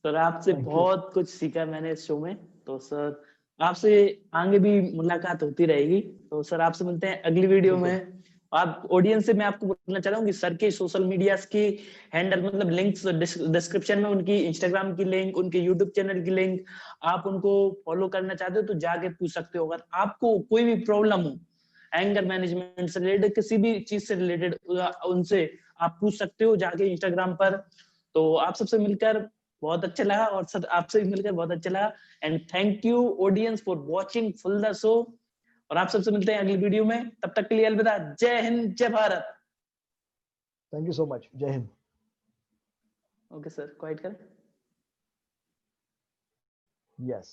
Sir आपसे Thank you. बहुत कुछ सीखा मैंने इस show में। तो sir आपसे आगे भी मुलाकात होती रहेगी। तो सर आपसे मिलते हैं अगली वीडियो बिल्कुल। में। आप ऑडियंस से मैं आपको बोलना चाह रहा हूँ कि सर के सोशल मीडिया की हैंडल मतलब लिंक्स डिस्क्रिप्शन में, उनकी इंस्टाग्राम की लिंक, उनके यूट्यूब चैनल की लिंक, आप उनको फॉलो करना चाहते हो तो जाके पूछ सकते हो। अगर आपको कोई भी प्रॉब्लम हो एंगर मैनेजमेंट से रिलेटेड, किसी भी चीज से रिलेटेड, उनसे आप पूछ सकते हो जाके इंस्टाग्राम पर। तो आप सबसे मिलकर बहुत अच्छा लगा, और सर आपसे भी मिलकर बहुत अच्छा लगा। And thank you audience for watching full the show. और आप सबसे मिलते हैं अगली वीडियो में, तब तक के लिए अलविदा। जय हिंद, जय Bharat. Thank you so much. Jai Hind. Okay sir, quite कर। Yes.